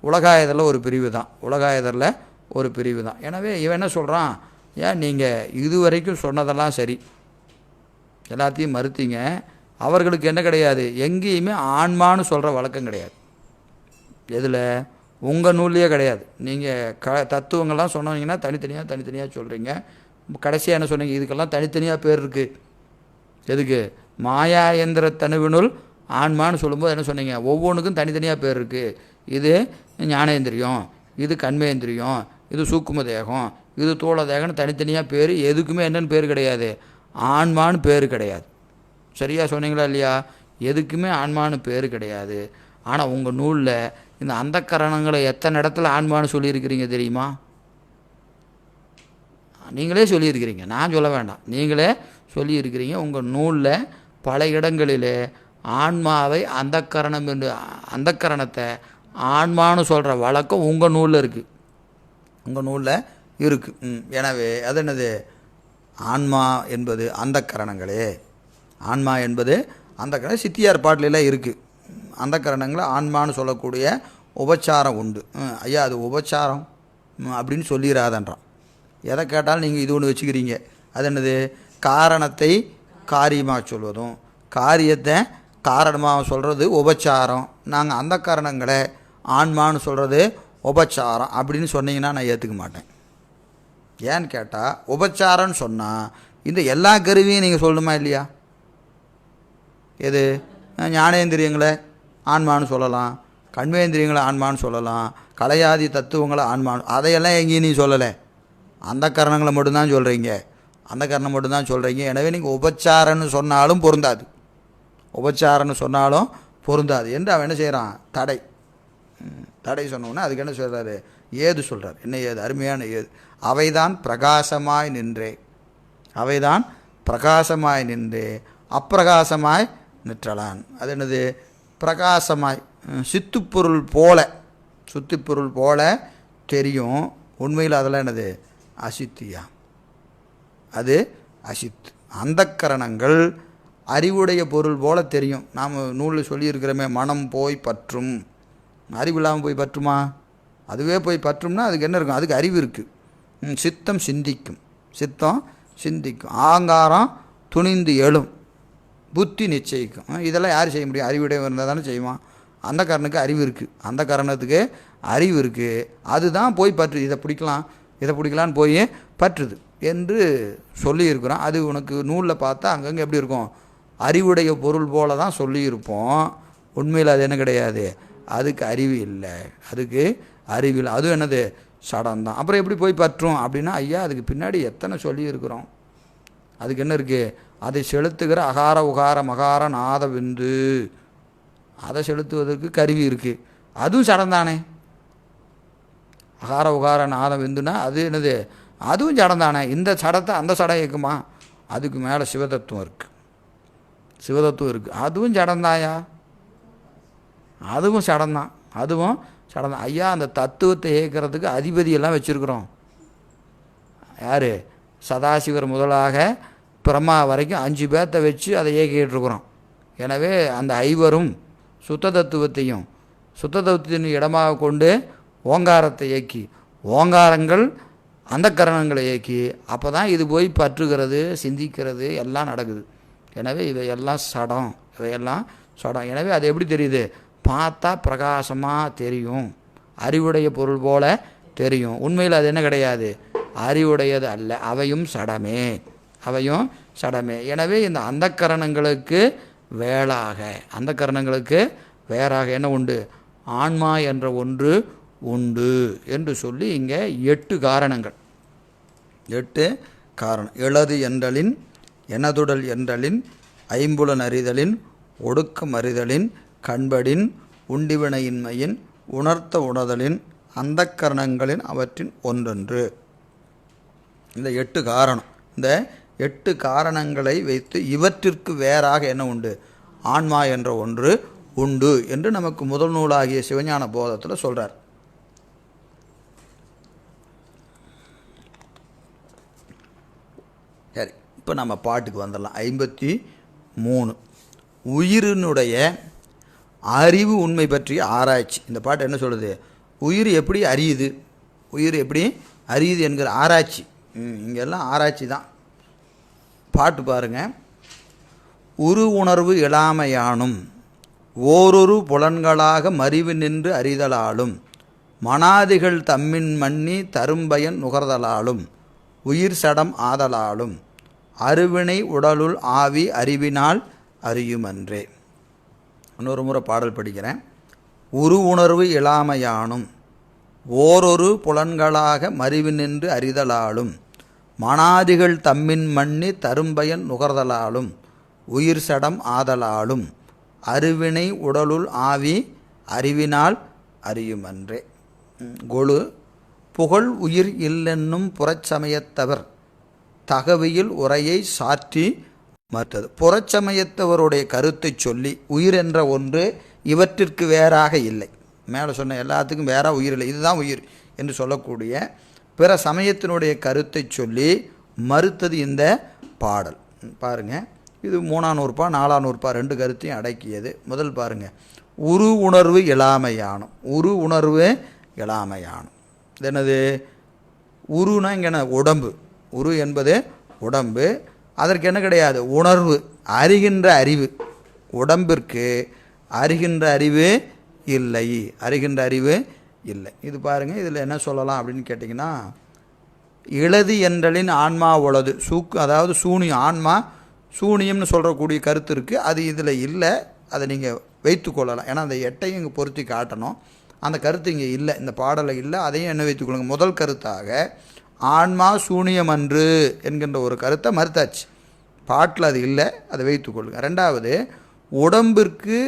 உலகாயதரில் ஒரு பிரிவு தான், உலகாயதரில் ஒரு பிரிவு தான். எனவே இவன் என்ன சொல்கிறான், ஏன் நீங்கள் இது வரைக்கும் சொன்னதெல்லாம் சரி, எல்லாத்தையும் மறுத்தீங்க, அவர்களுக்கு என்ன கிடையாது, எங்கேயுமே ஆன்மான்னு சொல்கிற வழக்கம் கிடையாது. எதில்? உங்கள் நூல்லையே கிடையாது. நீங்கள் தத்துவங்கள்லாம் சொன்னீங்கன்னா தனித்தனியாக சொல்கிறீங்க. கடைசியாக என்ன சொன்னீங்க, இதுக்கெல்லாம் தனித்தனியாக பேர் இருக்குது. எதுக்கு? மாயா எந்திர தனுவினுள் ஆன்மான்னு சொல்லும்போது என்ன சொன்னீங்க, ஒவ்வொன்றுக்கும் தனித்தனியாக பேர் இருக்குது. இது ஞானேந்திரியம், இது கண்மேந்திரியம், இது சூக்கும தேகம், இது தோள தேகம்னு தனித்தனியாக பேர். எதுக்குமே என்னென்னு பேர் கிடையாது, ஆன்மான்னு பேர் கிடையாது. சரியாக சொன்னீங்களா இல்லையா? எதுக்குமே ஆன்மான்னு பேர் கிடையாது. ஆனால் உங்கள் நூலில் இந்த அந்தக்கரணங்களை எத்தனை இடத்துல ஆன்மான்னு சொல்லியிருக்கிறீங்க தெரியுமா? நீங்களே சொல்லியிருக்கிறீங்க, நான் சொல்ல வேண்டாம், நீங்களே சொல்லியிருக்கிறீங்க. உங்கள் நூலில் பல இடங்களிலே ஆன்மாவை அந்தக்கரணம் என்று, அந்தக்கரணத்தை ஆன்மான்னு சொல்கிற வழக்கம் உங்கள் நூலில் இருக்குது. உங்கள் நூலில் இருக்குது. எனவே அது என்னது, ஆன்மா என்பது அந்தக்கரணங்களே. ஆன்மா என்பது அந்தக்கரணம். சித்தியார் பாட்டிலெல்லாம் இருக்குது. அந்தக்கரணங்களை ஆன்மான்னு சொல்லக்கூடிய உபச்சாரம் உண்டு. ஐயா அது உபச்சாரம் அப்படின்னு சொல்லிடாதன்றான். எதை கேட்டாலும் நீங்கள் இது ஒன்று வச்சுக்கிறீங்க. அது என்னது, காரணத்தை காரியமாக சொல்வதும் காரியத்தை காரணமாக சொல்கிறது உபச்சாரம். நாங்கள் அந்த காரணங்களை ஆன்மான்னு சொல்கிறது உபச்சாரம் அப்படின்னு சொன்னீங்கன்னா நான் ஏற்றுக்க மாட்டேன். ஏன்னு கேட்டால், உபச்சாரம்னு சொன்னால் இந்த எல்லா கருவியும் நீங்கள் சொல்லணுமா இல்லையா? எது? ஞானேந்திரியங்களை ஆன்மான்னு சொல்லலாம், கண்மேந்திரியங்களை ஆன்மான்னு சொல்லலாம், கலையாதி தத்துவங்களை ஆன்மான்னு, அதையெல்லாம் எங்கேயும் நீ சொல்லலை. அந்த காரணங்களை மட்டும்தான் சொல்கிறீங்க, அந்த காரணம் மட்டும்தான் சொல்கிறீங்க. எனவே நீங்கள் உபச்சாரன்னு சொன்னாலும் பொருந்தாது, உபச்சாரன்னு சொன்னாலும் பொருந்தாது என்று அவன் என்ன செய்கிறான், தடை சொன்னோன்னா அதுக்கு என்ன சொல்கிறாரு, ஏது சொல்கிறார். என்ன ஏது? அருமையான ஏது. அவைதான் பிரகாசமாய் நின்றே, அவைதான் பிரகாசமாய் நின்றே அப்பிரகாசமாய் நிற்றலான். அது என்னது? பிரகாசமாய், சித்துப்பொருள் போல, சுத்திப்பொருள் போல தெரியும். உண்மையில் அதெல்லாம் என்னது? அசித்தியா, அது அசித். அந்தக்கரணங்கள் அறிவுடைய பொருள் போல தெரியும். நாம் நூலில் சொல்லியிருக்கிறோமே, மனம் போய் பற்றும். அறிவு இல்லாமல் போய் பற்றுமா? அதுவே போய் பற்றும்னா அதுக்கு என்ன இருக்கும்? அதுக்கு அறிவு இருக்குது. சித்தம் சிந்திக்கும், சித்தம் சிந்திக்கும். ஆங்காரம் துணிந்து எழும், புத்தி நிச்சயிக்கும். இதெல்லாம் யார் செய்ய முடியும்? அறிவுடைய இருந்தால் தானே செய்வான். அந்த காரணத்துக்கு அறிவு இருக்குது, அந்த காரணத்துக்கு அறிவு இருக்குது. அதுதான் போய் பற்று. இதை பிடிக்கலாம், இதை பிடிக்கலான்னு போய் பற்றுது என்று சொல்லியிருக்கிறோம். அது உனக்கு நூலில் பார்த்தா அங்கங்கே எப்படி இருக்கும்? அறிவுடைய பொருள் போல தான் சொல்லியிருப்போம். உண்மையில் அது என்ன கிடையாது, அதுக்கு அறிவு இல்லை, அதுக்கு அறிவு இல்லை. அதுவும் என்னது? சடம்தான். அப்புறம் எப்படி போய் பற்றும் அப்படின்னா, ஐயா அதுக்கு பின்னாடி எத்தனை சொல்லியிருக்கிறோம். அதுக்கு என்ன இருக்குது? அதை செலுத்துகிற அகார உகார மகார நாத விந்து, அதை செலுத்துவதற்கு கருவி இருக்குது. அதுவும் சடந்தானே. அகார உகார நாத விந்துனா அது என்னது? அதுவும் சடந்தானே. இந்த சடத்தை அந்த சடம் இருக்குமா? அதுக்கு மேலே சிவதத்துவம் இருக்குது, சிவதத்துவம் இருக்குது. அதுவும் சடந்தாயா? அதுவும் சடந்தான், அதுவும் சடந்தான். ஐயா அந்த தத்துவத்தை இயக்கிறதுக்கு அதிபதியெல்லாம் வச்சுருக்குறோம். யார்? சதாசிவர் முதலாக பிரம்மா வரைக்கும் 5 பேர்த்தை வச்சு அதை இயக்கிட்டு இருக்கிறோம். எனவே அந்த ஐவரும் சுத்த தத்துவத்தையும் சுத்த தத்துவத்தின் இடமாக கொண்டு ஓங்காரத்தை இயக்கி, ஓங்காரங்கள் அந்த கரணங்களை இயக்கி, அப்போ தான் இது போய் பற்றுகிறது, சிந்திக்கிறது, எல்லாம் நடக்குது. எனவே இவையெல்லாம் சடம், இவையெல்லாம் சடம். எனவே அது எப்படி தெரியுது? பார்த்தா பிரகாசமாக தெரியும், அறிவுடைய பொருள் போல தெரியும். உண்மையில் அது என்ன கிடையாது, அறிவுடையது அல்ல. அவையும் சடமே, அவையும் சடமே. எனவே இந்த அந்தக்கரணங்களுக்கு வேறாக, அந்தக்கரணங்களுக்கு வேறாக என்ன உண்டு? ஆன்மா என்ற ஒன்று உண்டு என்று சொல்லி இங்கே 8 காரணங்கள், 8 காரணம். எழது என்றலின், எனதுடல் என்றலின், ஐம்புலன் அறிதலின், ஒடுக்கம் அறிதலின், கண்படின், உண்டிவினையின்மையின், உணர்த்த உணர்தலின், அந்தக்கரணங்களின் அவற்றின் ஒன்றொன்று. இந்த 8 காரணம், இந்த 8 காரணங்களை வைத்து இவற்றிற்கு வேறாக என்ன உண்டு? ஆன்மா என்ற ஒன்று உண்டு என்று நமக்கு முதல் நூலாகிய சிவஞான போதத்தில் சொல்கிறார். சரி, இப்போ நம்ம பாட்டுக்கு வந்துடலாம். 53 உயிரினுடைய அறிவு உண்மை பற்றிய ஆராய்ச்சி. இந்த பாட்டு என்ன சொல்லுது? உயிர் எப்படி அறியுது, உயிர் எப்படி அறியுது என்கிற ஆராய்ச்சி. இங்கெல்லாம் ஆராய்ச்சி தான். பாட்டு பாருங்க. உரு உணர்வு இலாமையானும் ஓரொரு புலன்களாக மறிவு நின்று அறிதலாலும் மனாதிகள் தம்மின் மன்னி தரும்பயன் நுகர்தலாலும் உயிர் சடம் ஆதலாலும் அருவினை உடலுள் ஆவி அறிவினால் அறியுமன்றே. இன்னொரு முறை பாடல் படிக்கிறேன். உரு உணர்வு இலாமையானும் ஓரொரு புலன்களாக மறிவு நின்று அறிதலாலும் மனாதிகள் தம்மின் மன்னி தரும்பயன் நுகர்தலாலும் உயிர் சடம் ஆதலாலும் அருவினை உடலுள் ஆவி அறிவினால் அறியுமன்றே. கொழு புகழ் உயிர் இல்லென்னும் புறச்சமயத்தவர் தகவியில் உரையை சாற்றி மறுத்தது. புறச்சமயத்தவருடைய கருத்தை சொல்லி உயிர் என்ற ஒன்று இவற்றிற்கு வேறாக இல்லை, மேலே சொன்ன எல்லாத்துக்கும் வேற உயிர் இல்லை, இதுதான் உயிர் என்று சொல்லக்கூடிய பிற சமயத்தினுடைய கருத்தை சொல்லி மறுத்தது இந்த பாடல். பாருங்கள், இது 3ஆம் நூற்பா 4ஆம் நூற்பா 2 கருத்தையும் அடக்கியது. முதல் பாருங்கள், உரு உணர்வு இலாமையானும். உரு உணர்வு இலாமையானும் இது என்னது? உருனா இங்கே உடம்பு. உரு என்பது உடம்பு, அதற்கு என்ன கிடையாது? உணர்வு, அறிகின்ற அறிவு. உடம்பிற்கு அறிகின்ற அறிவு இல்லை, அறிகின்ற அறிவு இல்லை. இது பாருங்கள், இதில் என்ன சொல்லலாம் அப்படின்னு கேட்டிங்கன்னா, இளது என்றலின் ஆன்மா உளது அதாவது சூனியம். ஆன்மா சூனியம்னு சொல்கிறக்கூடிய கருத்து இருக்குது, அது இதில் இல்லை. அதை நீங்கள் வைத்துக்கொள்ளலாம். ஏன்னா அந்த எட்டையும் இங்கே பொருத்தி காட்டணும். அந்த கருத்து இங்கே இல்லை, இந்த பாடலை இல்லை. அதையும் என்ன வைத்துக்கொள்ளுங்க. முதல் கருத்தாக ஆன்மா சூனியம் அன்று என்கின்ற ஒரு கருத்தை மறுத்தாச்சு, பாட்டில் அது இல்லை, அதை வைத்துக்கொள்ளுங்க. ரெண்டாவது, உடம்பிற்கு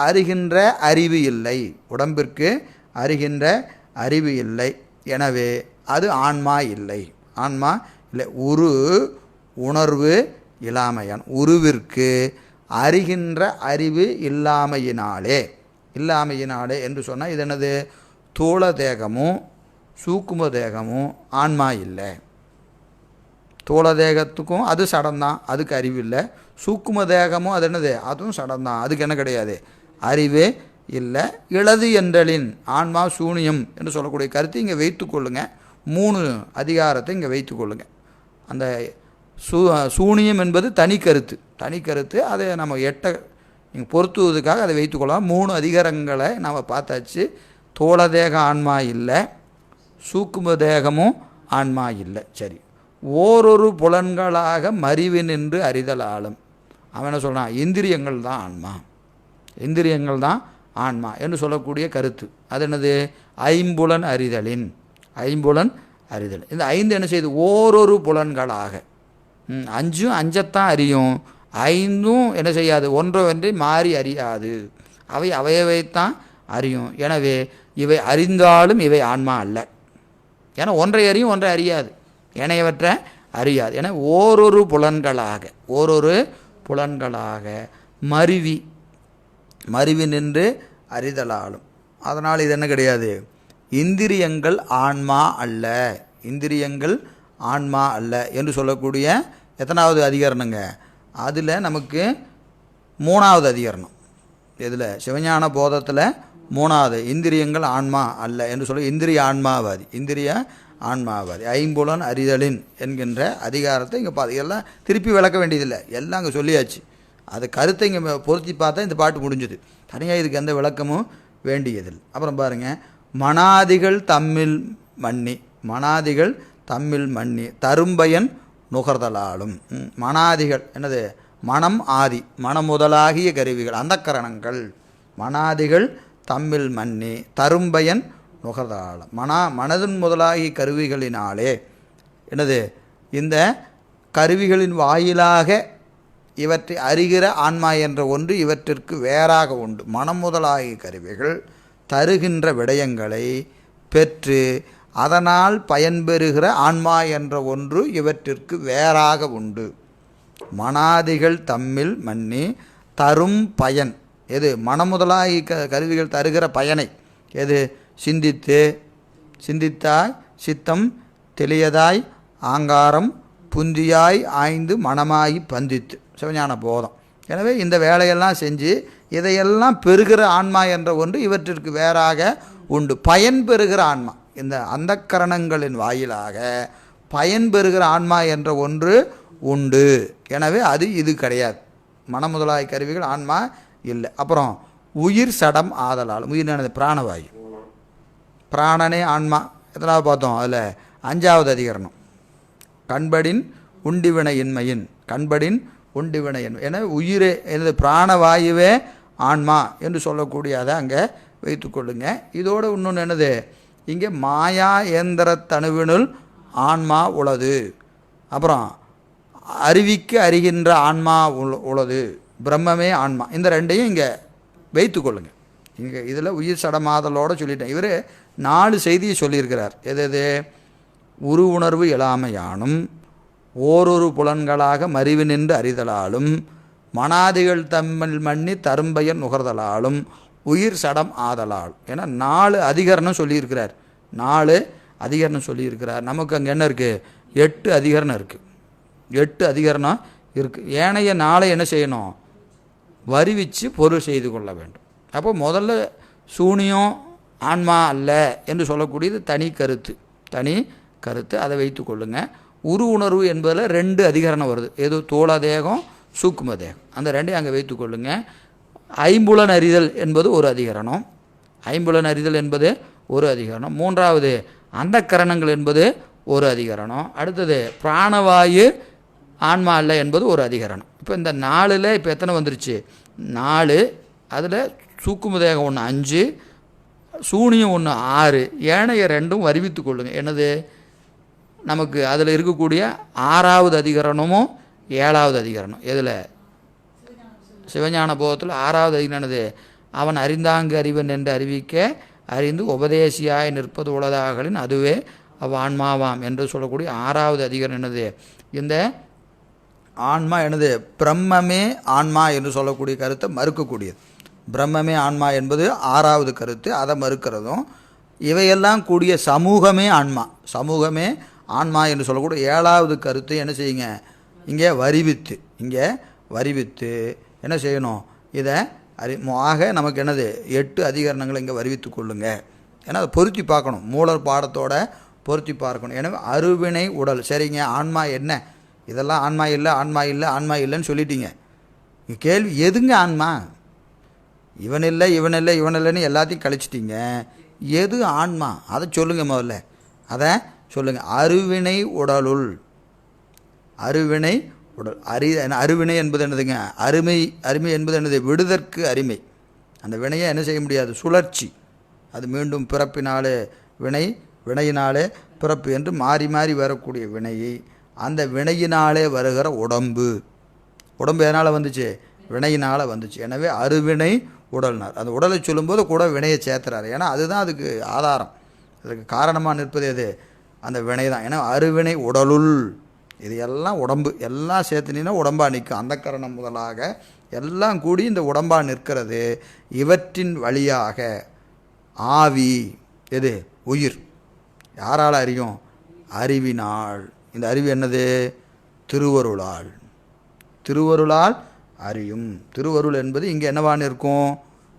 அறிகின்ற அறிவு இல்லை. உடம்பிற்கு அறிகின்ற அறிவு இல்லை, எனவே அது ஆன்மா இல்லை. ஆன்மா இல்லை. உரு உணர்வு இல்லாமையான். உருவிற்கு அறிகின்ற அறிவு இல்லாமையினாலே. இல்லாமையினாலே என்று சொன்னால் இது என்னது? தூள தேகமும் சூக்கும தேகமும் ஆன்மா இல்லை. தூள தேகத்துக்கும் அது சடம்தான், அதுக்கு அறிவு இல்லை. சூக்கும தேகமும் அது என்னது? அதுவும் சடம்தான், அதுக்கு என்ன கிடையாது? அறிவே இல்லை. இளது என்றலின் ஆன்மா சூனியம் என்று சொல்லக்கூடிய கருத்து இங்கே வைத்துக்கொள்ளுங்க. 3 அதிகாரத்தை இங்கே வைத்துக்கொள்ளுங்க. அந்த சூனியம் என்பது தனி கருத்து, தனி கருத்து. அதை நம்ம நீங்கள் பொருத்துவதுக்காக அதை வைத்துக்கொள்ளலாம். 3 அதிகாரங்களை நாம் பார்த்தாச்சு. தோள தேக ஆன்மா இல்லை, சூக்கும தேகமும் ஆன்மா இல்லை. சரி, ஓரொரு புலன்களாக மறிவு நின்று அறிதலாலும். அவன் என்ன சொல்கிறான்? இந்திரியங்கள் தான் ஆன்மா, இந்திரியங்கள் தான் ஆன்மா என்று சொல்லக்கூடிய கருத்து. அது என்னது? ஐம்புலன் அறிதலின். ஐம்புலன் அறிதல். இந்த 5 என்ன செய்யுது? ஓரொரு புலன்களாக. 5 5த்தான் அறியும், 5ம் என்ன செய்யாது? ஒன்றொன்றை மாறி அறியாது. அவை அவையவைத்தான் அறியும். எனவே இவை அறிந்தாலும் இவை ஆன்மா அல்ல. ஏன்னா ஒன்றை அறியும், ஒன்றை அறியாது, ஏனையவற்றை அறியாது. என ஓரொரு புலன்களாக, ஓரொரு புலன்களாக மறிவி நின்று அறிதலாலும். அதனால் இது என்ன கிடையாது? இந்திரியங்கள் ஆன்மா அல்ல, இந்திரியங்கள் ஆன்மா அல்ல என்று சொல்லக்கூடிய எத்தனாவது அதிகரணங்க? அதில் நமக்கு 3ஆவது அதிகரணம். இதில் சிவஞான போதத்தில் 3ஆவது, இந்திரியங்கள் ஆன்மா அல்ல என்று சொல்ல இந்திரிய ஆன்மாவாதி, இந்திரிய ஆன்மாவாதி. ஐம்புலன் அறிதலின் என்கின்ற அதிகாரத்தை இங்கே இதெல்லாம் திருப்பி விளக்க வேண்டியதில்லை, எல்லாம் அங்கே சொல்லியாச்சு. அது கருத்தை இங்கே பொருத்தி பார்த்தா இந்த பாட்டு முடிஞ்சுது. தனியாக இதுக்கு எந்த விளக்கமும் வேண்டியதில்லை. அப்புறம் பாருங்கள், மனாதிகள் தம்மில் மன்னி. மனாதிகள் தம்மில் மன்னி தரும்பயன் நுகர்தலாலும். மனாதிகள் என்னது? மனம் ஆதி, மனம் முதலாகிய கருவிகள், அந்த கரணங்கள். மனாதிகள் தம்மில் மன்னி தரும்பயன் நுகர்தலாலும். மனதின் முதலாகிய கருவிகளினாலே என்னது? இந்த கருவிகளின் வாயிலாக இவற்றை அறிகிற ஆன்மா என்ற ஒன்று இவற்றிற்கு வேறாக உண்டு. மனம் முதலாகிய கருவிகள் தருகின்ற விடயங்களை பெற்று அதனால் பயன்பெறுகிற ஆன்மா என்ற ஒன்று இவற்றிற்கு வேறாக உண்டு. மனாதிகள் தம்மில் மன்னி தரும் பயன் எது? மனமுதலாகி கருவிகள் தருகிற பயனை எது? சிந்தித்தாய் சித்தம் தெளியதாய் ஆங்காரம் புந்தியாய் ஆய்ந்து மனமாகி பந்தித்து சிவஞான போதம். எனவே இந்த வேலையெல்லாம் செஞ்சு இதையெல்லாம் பெறுகிற ஆன்மா என்ற ஒன்று இவற்றிற்கு வேறாக உண்டு. பயன் பெறுகிற ஆன்மா, இந்த அந்தக்கரணங்களின் வாயிலாக பயன் பெறுகிற ஆன்மா என்ற ஒன்று உண்டு. எனவே அது இது கிடையாது. மனமுதலாய் கருவிகள் ஆன்மா இல்லை. அப்புறம் உயிர் சடம் ஆதலால், உயிர் என்னது? பிராணவாயு. பிராணனே ஆன்மா. எத்தனாவது பார்த்தோம்? அதில் 5வது அதிகரணம். கண்படின் உண்டிவினையின்மையின், கண்படின் உண்டிவினையின் என உயிரே எனது பிராணவாயுவே ஆன்மா என்று சொல்லக்கூடியதை அங்கே வைத்துக்கொள்ளுங்க. இதோடு இன்னொன்று என்னது? இங்கே மாயா ஏந்திர தனுவினுள் ஆன்மா உளது. அப்புறம் அறிவிக்கு அறிகின்ற ஆன்மா உளது, பிரம்மமே ஆன்மா. இந்த ரெண்டையும் இங்கே வைத்துக்கொள்ளுங்க. இங்கே இதில் உயிர் சடமாதலோடு சொல்லிட்டேன். இவர் 4 செய்தியை சொல்லியிருக்கிறார். எது? உரு உணர்வு இயலாமையானும் ஓரொரு புலன்களாக மறிவு நின்று அறிதலாலும் மனாதிகள் தம்மில் மண்ணி தரும்பயன் நுகர்தலாலும் உயிர் சடம் ஆதலால் என 4 அதிகரணம் சொல்லியிருக்கிறார். 4 அதிகரணம் சொல்லியிருக்கிறார். நமக்கு அங்கே என்ன இருக்குது? 8 அதிகரணம் இருக்குது. 8 அதிகரணம் இருக்குது. ஏனைய 4 என்ன செய்யணும்? வருவிச்சு பொருள் செய்து கொள்ள வேண்டும். அப்போ முதல்ல சூனியம் ஆன்மா அல்ல என்று சொல்லக்கூடியது தனி கருத்து. அதை வைத்து கொள்ளுங்க. உரு உணர்வு என்பதில் 2 அதிகரணம் வருது. ஏதோ தோள தேகம் சூக்கும தேகம், அந்த 2ஐயும் அங்கே வைத்து கொள்ளுங்க. ஐம்புலன் அறிதல் என்பது ஒரு அதிகரணம். ஐம்புலன் அறிதல் என்பது ஒரு அதிகரணம். 3வது அந்த கரணங்கள் என்பது ஒரு அதிகரணம். அடுத்தது பிராணவாயு ஆன்மா அல்ல என்பது ஒரு அதிகரணம். இப்போ இந்த 4ல் இப்போ எத்தனை வந்துருச்சு? 4. அதில் சூக்கும தேகம் 1 5, சூனியம் 1 6, ஏனைய 2ம் வருவித்து கொள்ளுங்க. என்னது? நமக்கு அதில் இருக்கக்கூடிய 6வது அதிகரணமும் 7வது அதிகரணம். எதில்? சிவஞான போதத்தில் 6வது அதிகரணது அவன் அறிந்தாங்கு அறிவன் என்று அறிவிக்க அறிந்து உபதேசியாய் நிற்பது உளதாகலின் அதுவே ஆன்மாவாம் என்று சொல்லக்கூடிய 6வது அதிகரணம் என்னது? இந்த ஆன்மா என்னது? பிரம்மமே ஆன்மா என்று சொல்லக்கூடிய கருத்தை மறுக்கக்கூடியது. பிரம்மமே ஆன்மா என்பது 6வது கருத்து, அதை மறுக்கிறதும். இவையெல்லாம் கூடிய சமூகமே ஆன்மா என்று சொல்லக்கூடிய 7வது கருத்து என்ன செய்யுங்க? இங்கே வரிவித்து என்ன செய்யணும்? இதை ஆக நமக்கு என்னது? 8 அதிகரணங்களை இங்கே வருவித்து கொள்ளுங்க. ஏன்னா அதை பொருத்தி பார்க்கணும், மூலர் பாடத்தோட பொருத்தி பார்க்கணும். எனவே அருவினை உடல். சரிங்க, ஆன்மா என்ன? இதெல்லாம் ஆன்மா இல்லைன்னு சொல்லிட்டீங்க. கேள்வி எதுங்க ஆன்மா? இவன் இல்லைன்னு எல்லாத்தையும் கழிச்சிட்டிங்க. எது ஆன்மா? அதை சொல்லுங்கள். முதல்ல அதை சொல்லுங்கள். அருவினை உடல். அருவினை என்பது என்னதுங்க? அருமை என்பது என்னது? விடுதற்கு அருமை. அந்த வினையை என்ன செய்ய முடியாது? சுழற்சி. அது மீண்டும் பிறப்பினாலே வினையினாலே பிறப்பு என்று மாறி வரக்கூடிய வினையை, அந்த வினையினாலே வருகிற உடம்பு எதனால் வந்துச்சு? வினையினால் வந்துச்சு. எனவே அருவினை உடல்னார். அந்த உடலை சொல்லும்போது கூட வினையை சேர்த்துறாரு. ஏன்னா அதுதான் அதுக்கு ஆதாரம், அதுக்கு காரணமாக நிற்பது எது? அந்த வினை தான். ஏன்னா அருவினை உடலுள். இது எல்லாம் உடம்பு, எல்லாம் சேர்த்துனீங்கன்னா உடம்பாக நிற்கும். அந்த கரணம் முதலாக எல்லாம் கூடி இந்த உடம்பாக நிற்கிறது. இவற்றின் வழியாக ஆவி எது? உயிர். யாரால் அறியும்? அறிவினால். இந்த அறிவு என்னது? திருவருளால் அறியும். திருவருள் என்பது இங்கே என்னவாக நிற்கும்?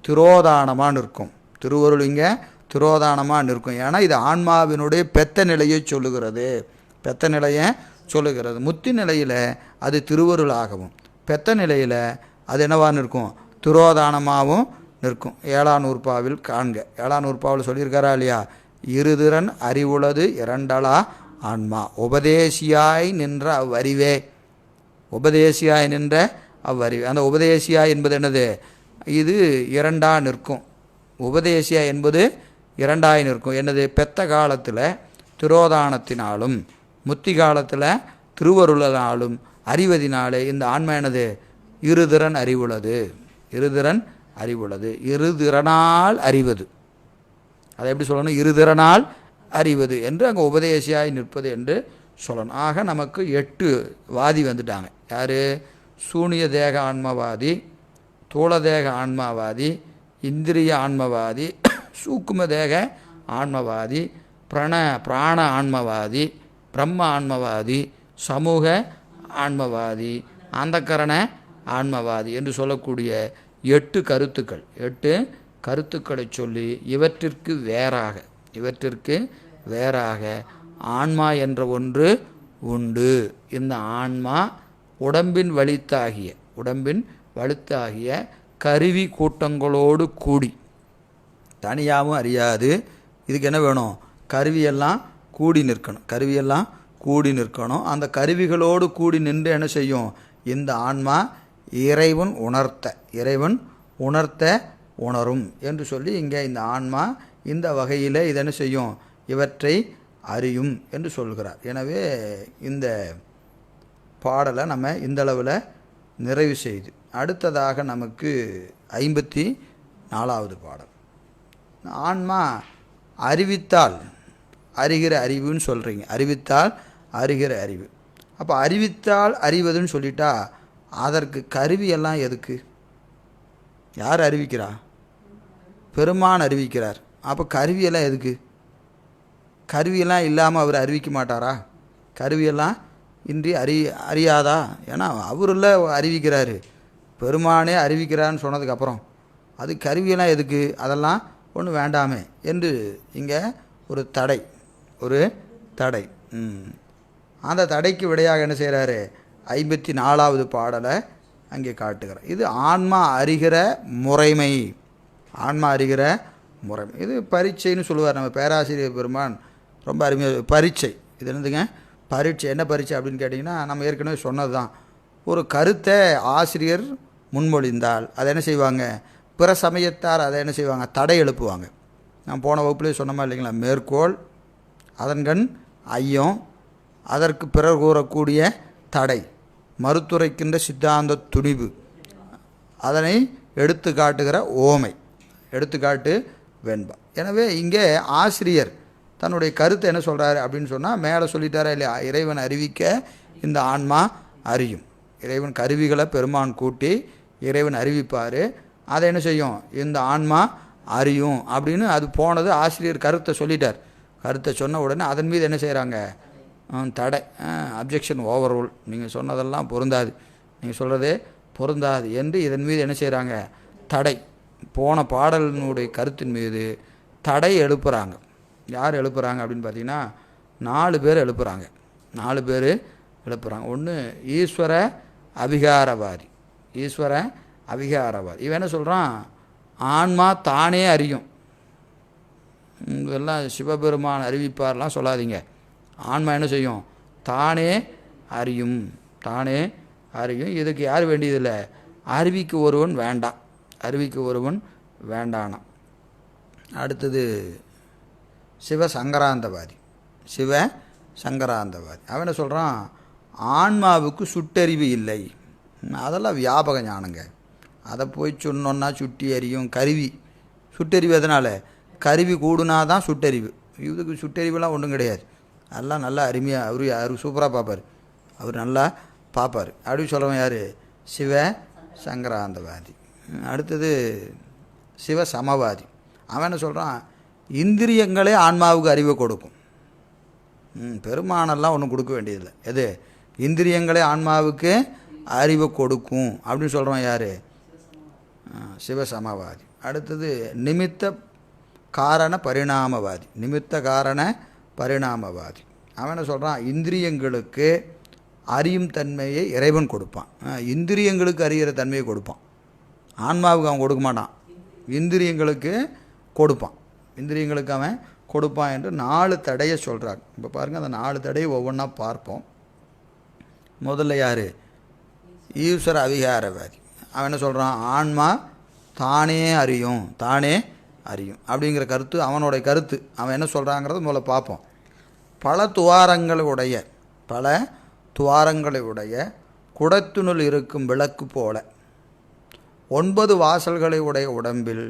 திரோதானமாக நிற்கும். திருவருள் இங்கே திரோதானமாக நிற்கும். ஏன்னா இது ஆன்மாவினுடைய பெத்த நிலையை சொல்லுகிறது. முத்தி நிலையில் அது திருவருளாகவும், பெத்த நிலையில் அது என்னவாக நிற்கும்? திரோதானமாகவும் நிற்கும். 7ஆம் நூற்பாவில் காண்க. 7ஆம் நூற்பாவில் சொல்லியிருக்காரா இல்லையா? இருதிறன் அறிவுளது இரண்டலா ஆன்மா உபதேசியாய் நின்ற அவ்வறிவே. அந்த உபதேசியாய் என்பது என்னது? இது 2ஆக நிற்கும். உபதேசியா என்பது 2ஆய் நிற்கும். என்னது? பெத்த காலத்தில் திரோதானத்தினாலும் முத்தி காலத்தில் திருவருளாலும் அறிவதினாலே இந்த ஆன்மா என்னது? இருதிறன் அறிவுள்ளது. இருதிறனால் அறிவது. அதை எப்படி சொல்லணும்? இருதிறனால் அறிவது என்று அங்கே உபதேசியாய் நிற்பது என்று சொல்லணும். ஆக நமக்கு 8 வாதி வந்துட்டாங்க. யார்? சூனிய தேக ஆன்மவாதி, தூள தேக ஆன்மவாதி, இந்திரிய ஆன்மவாதி, சூக்கும தேக ஆன்மவாதி, பிராண ஆன்மவாதி, பிரம்ம ஆன்மவாதி, சமூக ஆன்மவாதி, அந்தக்கரண ஆன்மவாதி என்று சொல்லக்கூடிய 8 கருத்துக்களை சொல்லி இவற்றிற்கு வேறாக ஆன்மா என்ற ஒன்று உண்டு. இந்த ஆன்மா உடம்பின் வழித்தாகிய உடம்பின் வழுத்தாகிய கருவி கூட்டங்களோடு கூடி. தனியாகவும் அறியாது. இதுக்கு என்ன வேணும்? கருவியெல்லாம் கூடி நிற்கணும். கருவியெல்லாம் கூடி நிற்கணும். அந்த கருவிகளோடு கூடி நின்று என்ன செய்யும்? இந்த ஆன்மா இறைவன் உணர்த்த உணரும் என்று சொல்லி இங்கே இந்த ஆன்மா இந்த வகையில் இது என்ன செய்யும்? இவற்றை அறியும் என்று சொல்கிறார். எனவே இந்த பாடலை நம்ம இந்த அளவில் நிறைவு செய்து அடுத்ததாக நமக்கு 54வது பாடல். ஆன்மா அறிவித்தால் அறிகிற அறிவுன்னு சொல்கிறீங்க. அறிவித்தால் அறிகிற அறிவு. அப்போ அறிவித்தால் அறிவதுன்னு சொல்லிட்டா அதற்கு கருவியெல்லாம் எதுக்கு? யார் அறிவிக்கிறா? பெருமான் அறிவிக்கிறார். அப்போ கருவியெல்லாம் எதுக்கு? கருவியெல்லாம் இல்லாமல் அவர் அறிவிக்க மாட்டாரா? கருவியெல்லாம் இன்றி அறியாதா? ஏன்னா அவரில் அறிவிக்கிறாரு. பெருமானே அறிவிக்கிறான்னு சொன்னதுக்கப்புறம் அது கருவியெல்லாம் எதுக்கு? அதெல்லாம் ஒன்றும் வேண்டாமே என்று இங்கே ஒரு தடை. அந்த தடைக்கு விடையாக என்ன செய்கிறாரு? 54வது பாடலை அங்கே காட்டுகிறார். இது ஆன்மா அறிகிற முறைமை. இது பரீட்சைன்னு சொல்லுவார் நம்ம பேராசிரியர் பெருமான். ரொம்ப அருமையாக பரீட்சை. இது என்னதுங்க? பரீட்சை. என்ன பரீட்சை அப்படின்னு கேட்டிங்கன்னா நம்ம ஏற்கனவே சொன்னது தான். ஒரு கருத்தை ஆசிரியர் முன்மொழிந்தால் அதை என்ன செய்வாங்க? பிற சமயத்தார் அதை என்ன செய்வாங்க? தடை எழுப்புவாங்க. நான் போன வகுப்புலேயே சொன்னமா இல்லைங்களா? மேற்கோள், அதன்கண் ஐயம், அதற்கு பிறர் கூறக்கூடிய தடை, மறுத்துரைக்கின்ற சித்தாந்த துணிவு, அதனை எடுத்து காட்டுகிற ஓமை, எடுத்துக்காட்டு வெண்பா. எனவே இங்கே ஆசிரியர் தன்னுடைய கருத்தை என்ன சொல்கிறாரு அப்படின்னு சொன்னால் மேலே சொல்லிட்டாரா இல்லையா? இறைவன் அறிவிக்க இந்த ஆன்மா அறியும். இறைவன் கருவிகளை பெருமான் கூட்டி இறைவன் அறிவிப்பார். அதை என்ன செய்யும்? இந்த ஆன்மா அறியும் அப்படின்னு அது போனது. ஆசிரியர் கருத்தை சொல்லிட்டார். கருத்தை சொன்ன உடனே அதன் மீது என்ன செய்கிறாங்க? தடை, அப்ஜெக்ஷன் ஓவர் ரூல். நீங்கள் சொன்னதெல்லாம் பொருந்தாது, நீங்கள் சொல்கிறதே பொருந்தாது என்று இதன் மீது என்ன செய்கிறாங்க? தடை. போன பாடலினுடைய கருத்தின் மீது தடை எழுப்புகிறாங்க. யார் எழுப்புகிறாங்க அப்படின்னு பார்த்தீங்கன்னா 4 பேர் எழுப்புகிறாங்க. 4 பேர் எழுப்புகிறாங்க. ஒன்று ஈஸ்வர அபிகாரவாதி. இவன் என்ன சொல்கிறான்? ஆன்மா தானே அறியும். இதெல்லாம் சிவபெருமான் அறிவிப்பார்லாம் சொல்லாதீங்க. ஆன்மா என்ன செய்யும்? தானே அறியும். இதுக்கு யார் வேண்டியதில்லை? அறிவிக்கு ஒருவன் வேண்டானா. அடுத்தது சிவசங்கராந்தவாதி. அவன் என்ன சொல்கிறான்? ஆன்மாவுக்கு சுட்டறிவு இல்லை. அதெல்லாம் வியாபக ஞானங்க. அதை போய் சொன்னோன்னா சுட்டி அறியும். கருவி சுட்டறிவு எதனால்? கருவி கூடுனா தான் சுட்டறிவு. இதுக்கு சுட்டறிவுலாம் ஒன்றும் கிடையாது. அதெல்லாம் நல்லா அருமையாக அவர் சூப்பராக பார்ப்பார். அவர் நல்லா பார்ப்பார். அப்படி சொல்கிறவன் யார்? சிவ சங்கராந்தவாதி. அடுத்தது சிவசமவாதி. அவன் என்ன சொல்கிறான்? இந்திரியங்களே ஆன்மாவுக்கு அறிவை கொடுக்கும். பெருமானெல்லாம் ஒன்றும் கொடுக்க வேண்டியதில்லை. எது? இந்திரியங்களே ஆன்மாவுக்கு அறிவை கொடுக்கும் அப்படின்னு சொல்கிறவன் யார்? சிவசமவாதி. அடுத்தது நிமித்த காரண பரிணாமவாதி. அவன் என்ன சொல்கிறான்? இந்திரியங்களுக்கு அறியும் தன்மையை இறைவன் கொடுப்பான். இந்திரியங்களுக்கு அறிகிற தன்மையை கொடுப்பான். ஆன்மாவுக்கு அவன் கொடுக்க மாட்டான். இந்திரியங்களுக்கு அவன் கொடுப்பான் என்று 4 தடையை சொல்கிறார். இப்போ பாருங்கள், அந்த 4 தடையை ஒவ்வொன்றா பார்ப்போம். முதல்ல யார்? ஈஸ்வர அபிகாரவாதி. அவன் என்ன சொல்கிறான்? ஆன்மா தானே அறியும் அப்படிங்கிற கருத்து அவனுடைய கருத்து. அவன் என்ன சொல்கிறாங்கிறத முதல்ல பார்ப்போம். பல துவாரங்களை உடைய குடத்தினுள் இருக்கும் விளக்கு போல 9 வாசல்களை உடைய உடம்பில்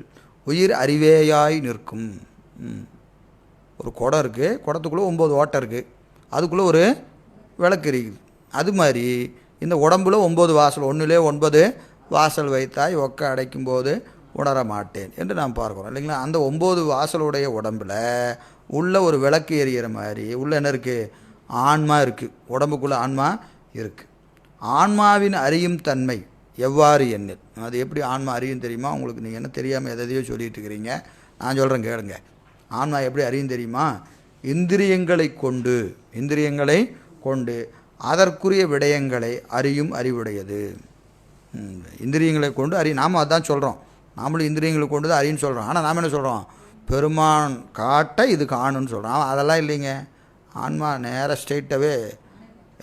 உயிர் அறிவேயாய் நிற்கும். ஒரு குடம் இருக்குது, குடத்துக்குள்ளே 9 ஓட்டை இருக்குது, அதுக்குள்ளே ஒரு விளக்கு இருக்குது. அது மாதிரி இந்த உடம்புல 9 வாசல், 1லே 9 வாசல் வைத்தாய் ஒக்க அடைக்கும்போது உணர மாட்டேன் என்று நாம் பார்க்குறோம் இல்லைங்களா? அந்த 9 வாசலுடைய உடம்பில் உள்ள ஒரு விளக்கு எரிகிற மாதிரி உள்ள என்ன இருக்குது? ஆன்மா இருக்குது. உடம்புக்குள்ளே ஆன்மா இருக்குது. ஆன்மாவின் அறியும் தன்மை எவ்வாறு எண்ணில்? அது எப்படி ஆன்மா அறியும் தெரியுமா உங்களுக்கு? நீங்கள் என்ன தெரியாமல் எதையோ சொல்லிட்டு இருக்கிறீங்க. நான் சொல்கிறேன் கேளுங்க. ஆன்மா எப்படி அறியும் தெரியுமா? இந்திரியங்களை கொண்டு அதற்குரிய விடயங்களை அறியும் அறிவுடையது. இந்திரியங்களை கொண்டு அறி நாம் அதான் சொல்கிறோம். நாமளும் இந்திரியங்களை கொண்டு தான் அறின்னு சொல்கிறோம். ஆனால் நாம் என்ன சொல்கிறோம்? பெருமான் காட்ட இது காணுன்னு சொல்கிறோம். அதெல்லாம் இல்லைங்க. ஆன்மா நேராக ஸ்ட்ரெயிட்டாகவே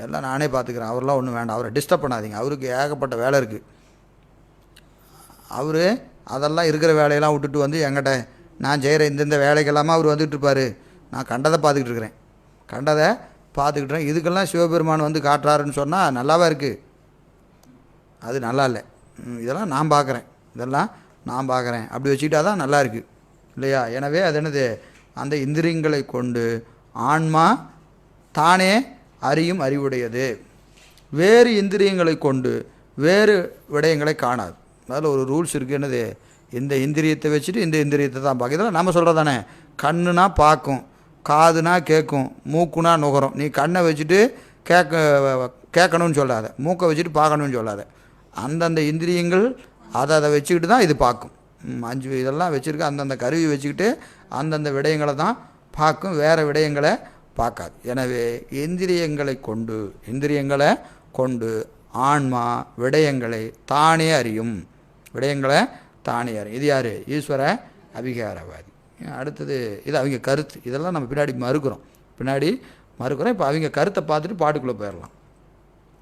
எல்லாம் நானே பார்த்துக்கிறேன், அவரெல்லாம் ஒன்றும் வேண்டாம், அவரை டிஸ்டர்ப் பண்ணாதீங்க, அவருக்கு ஏகப்பட்ட வேலை இருக்குது. அவர் அதெல்லாம் இருக்கிற வேலையெல்லாம் விட்டுட்டு வந்து என்கிட்ட நான் செய்கிற இந்தந்த வேலைக்கெல்லாமா அவர் வந்துட்டு இருப்பார். நான் கண்டதை பார்த்துக்கிட்டு இருக்கிறேன், கண்டதை பார்த்துக்கிட்டுறேன். இதுக்கெல்லாம் சிவபெருமான் வந்து காட்டுறாருன்னு சொன்னால் நல்லாவா இருக்குது? அது நல்லா இல்லை. இதெல்லாம் நான் பார்க்குறேன், இதெல்லாம் நான் பார்க்குறேன், அப்படி வச்சுக்கிட்டா தான் நல்லா இருக்குது இல்லையா? எனவே அது என்னது? அந்த இந்திரியங்களை கொண்டு ஆன்மா தானே அறியும் அறிவுடையது. வேறு இந்திரியங்களை கொண்டு வேறு விடயங்களை காணாது. அதில் ஒரு ரூல்ஸ் இருக்குது. என்னது? இந்த இந்திரியத்தை வச்சுட்டு இந்த இந்திரியத்தை தான் பார்க்க. இதெல்லாம் நம்ம சொல்கிறது தானே. கண்ணுனா பார்க்கும், காதுனா கேட்கும், மூக்குனா நுகரும். நீ கண்ணை வச்சுட்டு கேட்கணும்னு சொல்லாத, மூக்கை வச்சுட்டு பார்க்கணும்னு சொல்லாத. அந்தந்த இந்திரியங்கள் அதை வச்சுக்கிட்டு தான் இது பார்க்கும். 5 இதெல்லாம் வச்சுருக்கு. அந்தந்த கருவி வச்சுக்கிட்டு அந்தந்த விடயங்களை தான் பார்க்கும், வேறு விடயங்களை பார்க்காது. எனவே இந்திரியங்களை கொண்டு ஆன்மா விடயங்களை தானே அறியும், விடயங்களை தானே அறியும். இது யார்? ஈஸ்வர அபிகாரவாதி. அடுத்தது இது அவங்க கருத்து. இதெல்லாம் நம்ம பின்னாடி மறுக்கிறோம். இப்போ அவங்க கருத்தை பார்த்துட்டு பாட்டுக்குள்ளே போயிடலாம்.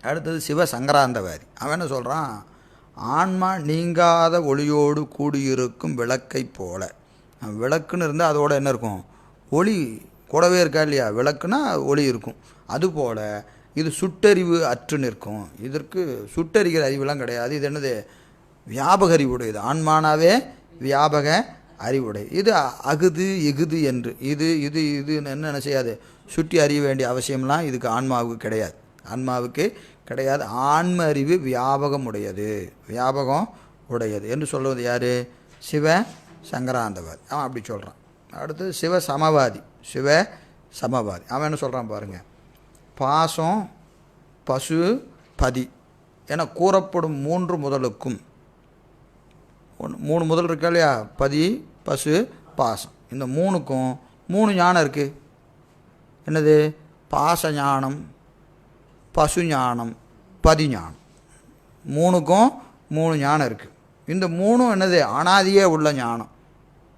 அடுத்தது சிவ சங்கராந்தவாதி. அவன் என்ன சொல்கிறான்? ஆன்மா நீங்காத ஒளியோடு கூடியிருக்கும் விளக்கை போல. விளக்குன்னு இருந்தால் அதோட என்ன இருக்கும்? ஒளி கூடவே இருக்கா இல்லையா? விளக்குனா ஒளி இருக்கும். அதுபோல் இது சுட்டறிவு அற்று நிற்கும். இதற்கு சுட்டறிகிற அறிவுலாம் கிடையாது. இது என்னது? வியாபக அறிவுடையது. ஆன்மானாவே வியாபக அறிவுடை. இது அகுது இகுது என்று இது இது இது என்ன செய்யாது? சுட்டி அறிய வேண்டிய அவசியம்லாம் இதுக்கு ஆன்மாவுக்கு கிடையாது. ஆன்ம அறிவு வியாபகம் உடையது என்று சொல்வது யார்? சிவ சங்கராந்தவாதி. அவன் அப்படி சொல்கிறான். அடுத்தது சிவ சமவாதி. அவன் என்ன சொல்கிறான் பாருங்கள். பாசம், பசு, பதி என கூறப்படும் 3 முதலுக்கும் 3 முதல் இருக்கா இல்லையா? பதி, பசு, பாசம். இந்த 3க்கும் 3 ஞானம் இருக்குது. என்னது? பாச ஞானம், பசு ஞானம், பதி ஞானம். 3க்கும் 3 ஞானம் இருக்குது. இந்த 3ம் என்னது? அனாதியே உள்ள ஞானம்.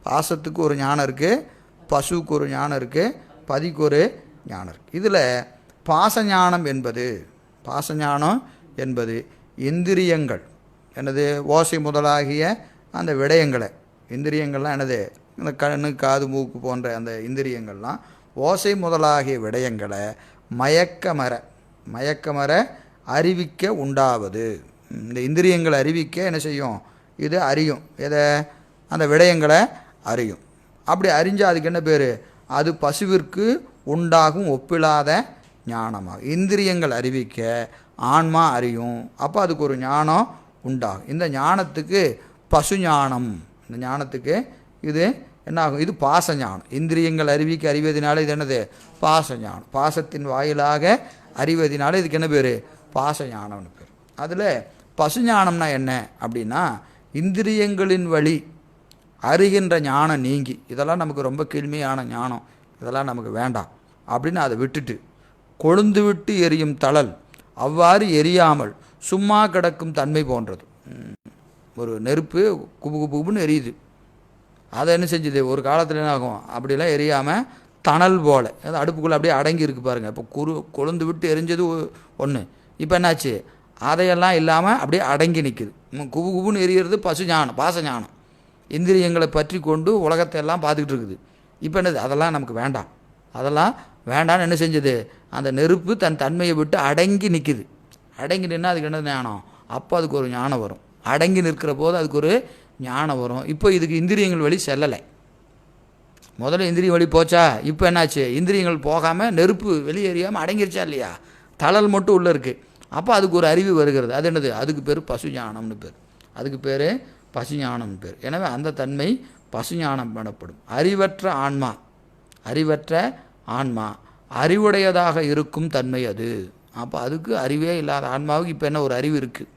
பாசத்துக்கு ஒரு ஞானம் இருக்குது, பசுவுக்கு ஒரு ஞானம் இருக்குது, பதிக்கு ஒரு ஞானம் இருக்குது. இதில் பாசஞானம் என்பது இந்திரியங்கள் என்னது? ஓசை முதலாகிய அந்த விடயங்களை, இந்திரியங்கள்லாம் என்னது? இந்த கண்ணு, காது, மூக்கு போன்ற அந்த இந்திரியங்கள்லாம் ஓசை முதலாகிய விடயங்களை மயக்கமர அறிவிக்க உண்டாவது. இந்த இந்திரியங்களை அறிவிக்க என்ன செய்யும்? இது அறியும். எதை? அந்த விடயங்களை அறியும். அப்படி அறிஞ்சால் அதுக்கு என்ன பேர்? அது பசுவிற்கு உண்டாகும் ஒப்பில்லாத ஞானமாகும். இந்திரியங்கள் அறிவிக்க ஆன்மா அறியும். அப்போ அதுக்கு ஒரு ஞானம் உண்டாகும். இந்த ஞானத்துக்கு பசு ஞானம். இந்த ஞானத்துக்கு இது என்ன ஆகும்? இது பாச ஞானம். இந்திரியங்கள் அறிவதனால இது என்னது? பாச ஞானம். பாசத்தின் வாயிலாக அறிவதனால இதுக்கு என்ன பேர்? பாச ஞானம்னு பேர். அதில் பசு ஞானம்னா என்ன அப்படின்னா, இந்திரியங்களின் வழி அறிகின்ற ஞானம் நீங்கி, இதெல்லாம் நமக்கு ரொம்ப கீழ்மையான ஞானம், இதெல்லாம் நமக்கு வேண்டாம் அப்படின்னு அதை விட்டுட்டு, கொழுந்து விட்டு எரியும் தழல் அவ்வாறு எரியாமல் சும்மா கிடக்கும் தன்மை போன்றது. ஒரு நெருப்பு குபு குபுன்னு எரியுது, அதை என்ன செஞ்சுது? ஒரு காலத்தில் என்ன ஆகும்? அப்படிலாம் எரியாமல் தணல் போல் அடுப்புக்குள்ளே அப்படியே அடங்கி இருக்கு பாருங்கள். இப்போ கொழுந்து விட்டு எரிஞ்சது ஒன்று, இப்போ என்னாச்சு? அதையெல்லாம் இல்லாமல் அப்படியே அடங்கி நிற்குது. குபு குபுன்னு எரியிறது பசு ஞானம், பாச ஞானம். இந்திரியங்களை பற்றி கொண்டு உலகத்தை எல்லாம் பார்த்துக்கிட்டு இருக்குது. இப்போ என்னது? அதெல்லாம் நமக்கு வேண்டாம், அதெல்லாம் வேண்டான்னு என்ன செஞ்சது? அந்த நெருப்பு தன் தன்மையை விட்டு அடங்கி நிற்குது. அடங்கி நின்னா அதுக்கு என்ன ஞானம்? அப்போ அதுக்கு ஒரு ஞானம் வரும். அடங்கி நிற்கிற போது அதுக்கு ஒரு ஞானம் வரும். இப்போ இதுக்கு இந்திரியங்கள் வழி செல்லலை. முதல்ல இந்திரிய வழி போச்சா? இப்போ என்னாச்சு? இந்திரியங்கள் போகாமல் நெருப்பு வெளியேறியாமல் அடங்கிருச்சா இல்லையா? தழல் மட்டும் உள்ளே இருக்குது. அப்போ அதுக்கு ஒரு அறிவு வருகிறது. அது என்னது? அதுக்கு பேர் பசு ஞானம்னு பேர். அதுக்கு பேர் பசு ஞானம்னு பேர். எனவே அந்த தன்மை பசு ஞானம் எனப்படும். அறிவற்ற ஆன்மா அறிவுடையதாக இருக்கும் தன்மை அது. அப்போ அதுக்கு அறிவே இல்லாத ஆன்மாவுக்கு இப்போ என்ன ஒரு அறிவு இருக்குது?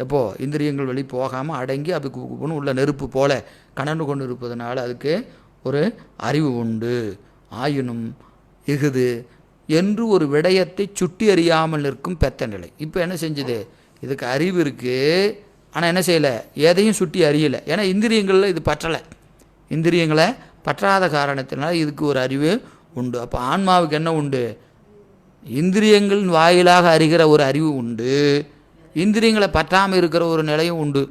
எப்போ? இந்திரியங்கள் வழி போகாமல் அடங்கி அப்படி உள்ள நெருப்பு போல கனண்டு கொண்டு இருப்பதனால அதுக்கு ஒரு அறிவு உண்டு. ஆயினும் இகுது என்று ஒரு விடயத்தை சுட்டி அறியாமல் நிற்கும் பெத்த நிலை. இப்போ என்ன செஞ்சது? இதுக்கு அறிவு இருக்குது, ஆனால் என்ன செய்யலை, எதையும் சுட்டி அறியலை. ஏன்னா இந்திரியங்களில் இது பற்றலை. இந்திரியங்களை பற்றாத காரணத்தினால இதுக்கு ஒரு அறிவு உண்டு. அப்போ ஆன்மாவுக்கு என்ன உண்டு? இந்திரியங்களின் வாயிலாக அறிகிற ஒரு அறிவு உண்டு, இந்திரியங்களை பற்றாமல் இருக்கிற ஒரு நிலையும் உண்டு.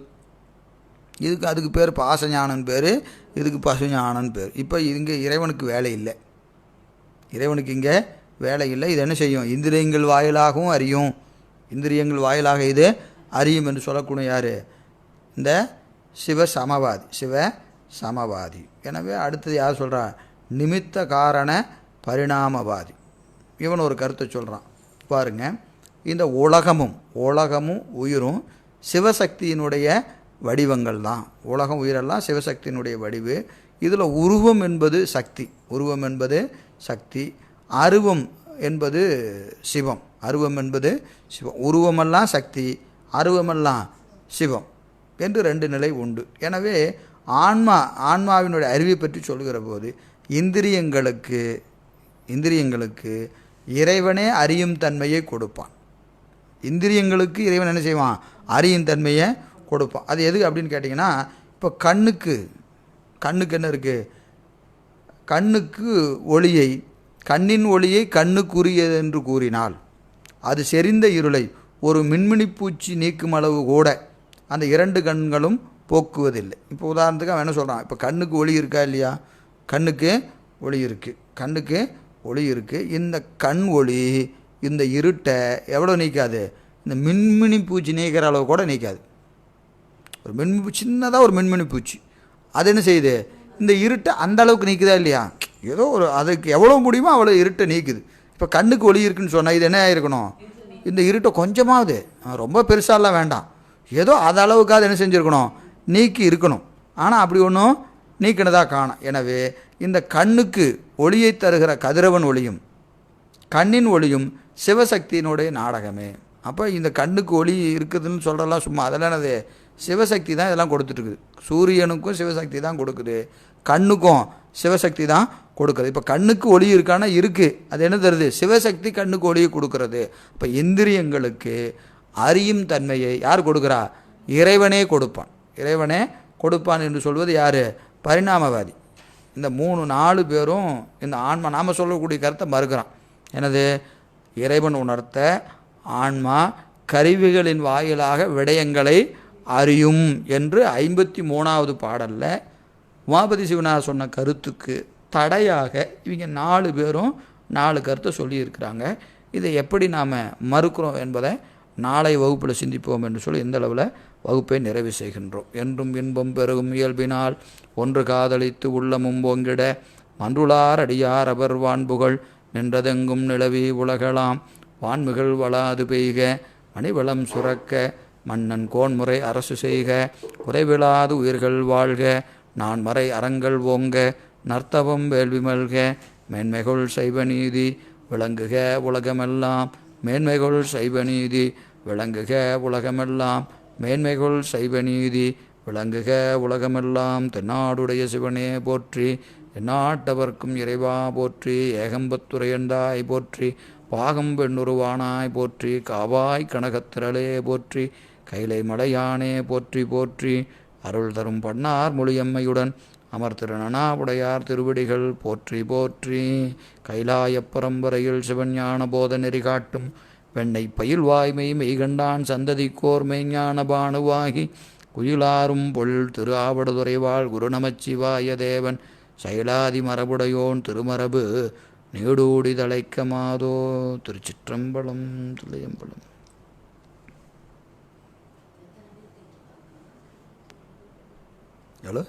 அதுக்கு பேர் பாசஞானன் பேர், இதுக்கு பசுஞானன் பேர். இப்போ இங்கே இறைவனுக்கு வேலை இல்லை, இறைவனுக்கு இங்கே வேலை இல்லை. இது என்ன செய்யும்? இந்திரியங்கள் வாயிலாகவும் அறியும், இந்திரியங்கள் வாயிலாக இது அறியும் என்று சொல்லக்கூடிய யார்? இந்த சிவ சமவாதி. எனவே அடுத்தது யார் சொல்கிறா? நிமித்த காரண பரிணாமவாதி. இவன் ஒரு கருத்தை சொல்கிறான் பாருங்க. இந்த உலகமும் உயிரும் சிவசக்தியினுடைய வடிவங்கள் தான். உலகம் உயிரெல்லாம் சிவசக்தியினுடைய வடிவு. இதில் உருவம் என்பது சக்தி, அருவம் என்பது சிவம். உருவமெல்லாம் சக்தி, அருவமெல்லாம் சிவம் என்று ரெண்டு நிலை உண்டு. எனவே ஆன்மாவினுடைய அறிவை பற்றி சொல்கிற போது இந்திரியங்களுக்கு இறைவனே அறியும் தன்மையை கொடுப்பான். இந்திரியங்களுக்கு இறைவன் என்ன செய்வான்? அறியும் தன்மையை கொடுப்பான். அது எது அப்படின்னு கேட்டிங்கன்னா, இப்போ கண்ணுக்கு என்ன இருக்குது? கண்ணின் ஒளியை கண்ணுக்குரியது என்று கூறினால் அது செறிந்த இருளை ஒரு மின்மினி பூச்சி நீக்கும் அளவு கூட அந்த இரண்டு கண்களும் போக்குவதில்லை. இப்போ உதாரணத்துக்கு அவன் என்ன சொல்கிறான்? இப்போ கண்ணுக்கு ஒளி இருக்கா இல்லையா? கண்ணுக்கு ஒளி இருக்குது. இந்த கண் ஒளி இந்த இருட்டை எவ்வளோ நீக்காது? இந்த மின்மினி பூச்சி நீக்கிற அளவு கூட நீக்காது. ஒரு சின்னதாக ஒரு மின்மினி பூச்சி அது என்ன செய்யுது? இந்த இருட்டை அந்த அளவுக்கு நீக்குதா இல்லையா? ஏதோ ஒரு அதுக்கு எவ்வளோ முடியுமோ அவ்வளோ இருட்டை நீக்குது. இப்போ கண்ணுக்கு ஒளி இருக்குன்னு சொன்னால் இது என்ன ஆகிருக்கணும்? இந்த இருட்டை கொஞ்சமாவது, ரொம்ப பெருசாலாம் வேண்டாம், ஏதோ அது அளவுக்காவது என்ன செஞ்சுருக்கணும்? நீக்கி இருக்கணும். ஆனால் அப்படி ஒன்றும் நீக்கினதாக காணும். எனவே இந்த கண்ணுக்கு ஒளியை தருகிற கதிரவன் ஒளியும் கண்ணின் ஒளியும் சிவசக்தியினுடைய நாடகமே. அப்போ இந்த கண்ணுக்கு ஒளி இருக்குதுன்னு சொல்கிறலாம் சும்மா, அதெல்லாம் என்னது? சிவசக்தி தான் இதெல்லாம் கொடுத்துட்ருக்குது. சூரியனுக்கும் சிவசக்தி தான் கொடுக்குது, கண்ணுக்கும் சிவசக்தி தான் கொடுக்குறது. இப்போ கண்ணுக்கு ஒளி இருக்கானா இருக்குது, அது என்ன தருது? சிவசக்தி கண்ணுக்கு ஒளியை கொடுக்கறது. இப்போ இந்திரியங்களுக்கு அறியும் தன்மையை யார் கொடுக்குறா? இறைவனே கொடுப்பான் என்று சொல்வது யார்? பரிணாமவாதி. இந்த 3-4 பேரும் இந்த ஆன்மா நாம் சொல்லக்கூடிய கருத்தை மறுக்கிறான். எனது இறைவன் உணர்த்த ஆன்மா கருவிகளின் வாயிலாக விடயங்களை அறியும் என்று 53வது பாடலில் உமாபதி சிவனார் சொன்ன கருத்துக்கு தடையாக இவங்க 4 பேரும் 4 கருத்தை சொல்லியிருக்கிறாங்க. இதை எப்படி நாம் மறுக்கிறோம் என்பதை நாளை வகுப்பில் சிந்திப்போம் என்று சொல்லி இந்த அளவில் வகுப்பை நிறைவு செய்கின்றோம். என்றும் இன்பம் பெருகும் இயல்பினால் ஒன்று காதலித்து உள்ளமும் ஓங்கிட மன்றுளார் அடியார் அவர் வான்புகழ் நின்றதெங்கும் நிலவி உலகலாம் வான்மிகள் வளாது பெய்க மணிவளம் சுரக்க மன்னன் கோன்முறை அரசு செய்க குறைவிலாது உயிர்கள் வாழ்க நான் மறை அறங்கள் ஓங்க நர்த்தவம் வேள்வி மல்க மேன்மைகள் சைவநீதி விளங்குக உலகமெல்லாம் மேன்மைகள் சைவநீதி விளங்குக உலகமெல்லாம் மேன்மைகள் சைவநீதி விளங்குக உலகமெல்லாம் தென்னாடுடைய சிவனே போற்றி எந்நாட்டவர்க்கும் இறைவா போற்றி ஏகம்பத்துரையந்தாய் போற்றி பாகம் பெண்ணுருவானாய் போற்றி காவாய் கனகத்திரளே போற்றி கைலை மலையானே போற்றி போற்றி அருள் தரும் பண்ணார் மொழியம்மையுடன் அமர்திருநாவுடையார் திருவடிகள் போற்றி போற்றி கைலாயப் பரம்பரையில் சிவஞான போத நெறி காட்டும் வெண்ணை பயில் வாய்மை மெய்கண்டான் சந்ததிக்கோர் மெய்ஞான பானுவாகி குயிலாரும் பொல் திரு ஆவடுதுறைவாள் குரு நமச்சிவாய தேவன் சைலாதி மரபுடையோன் திருமரபு நீடூடி தழைக்க மாதோ. திருச்சிற்றம்பலம் தில்லையம்பலம். ஹலோ.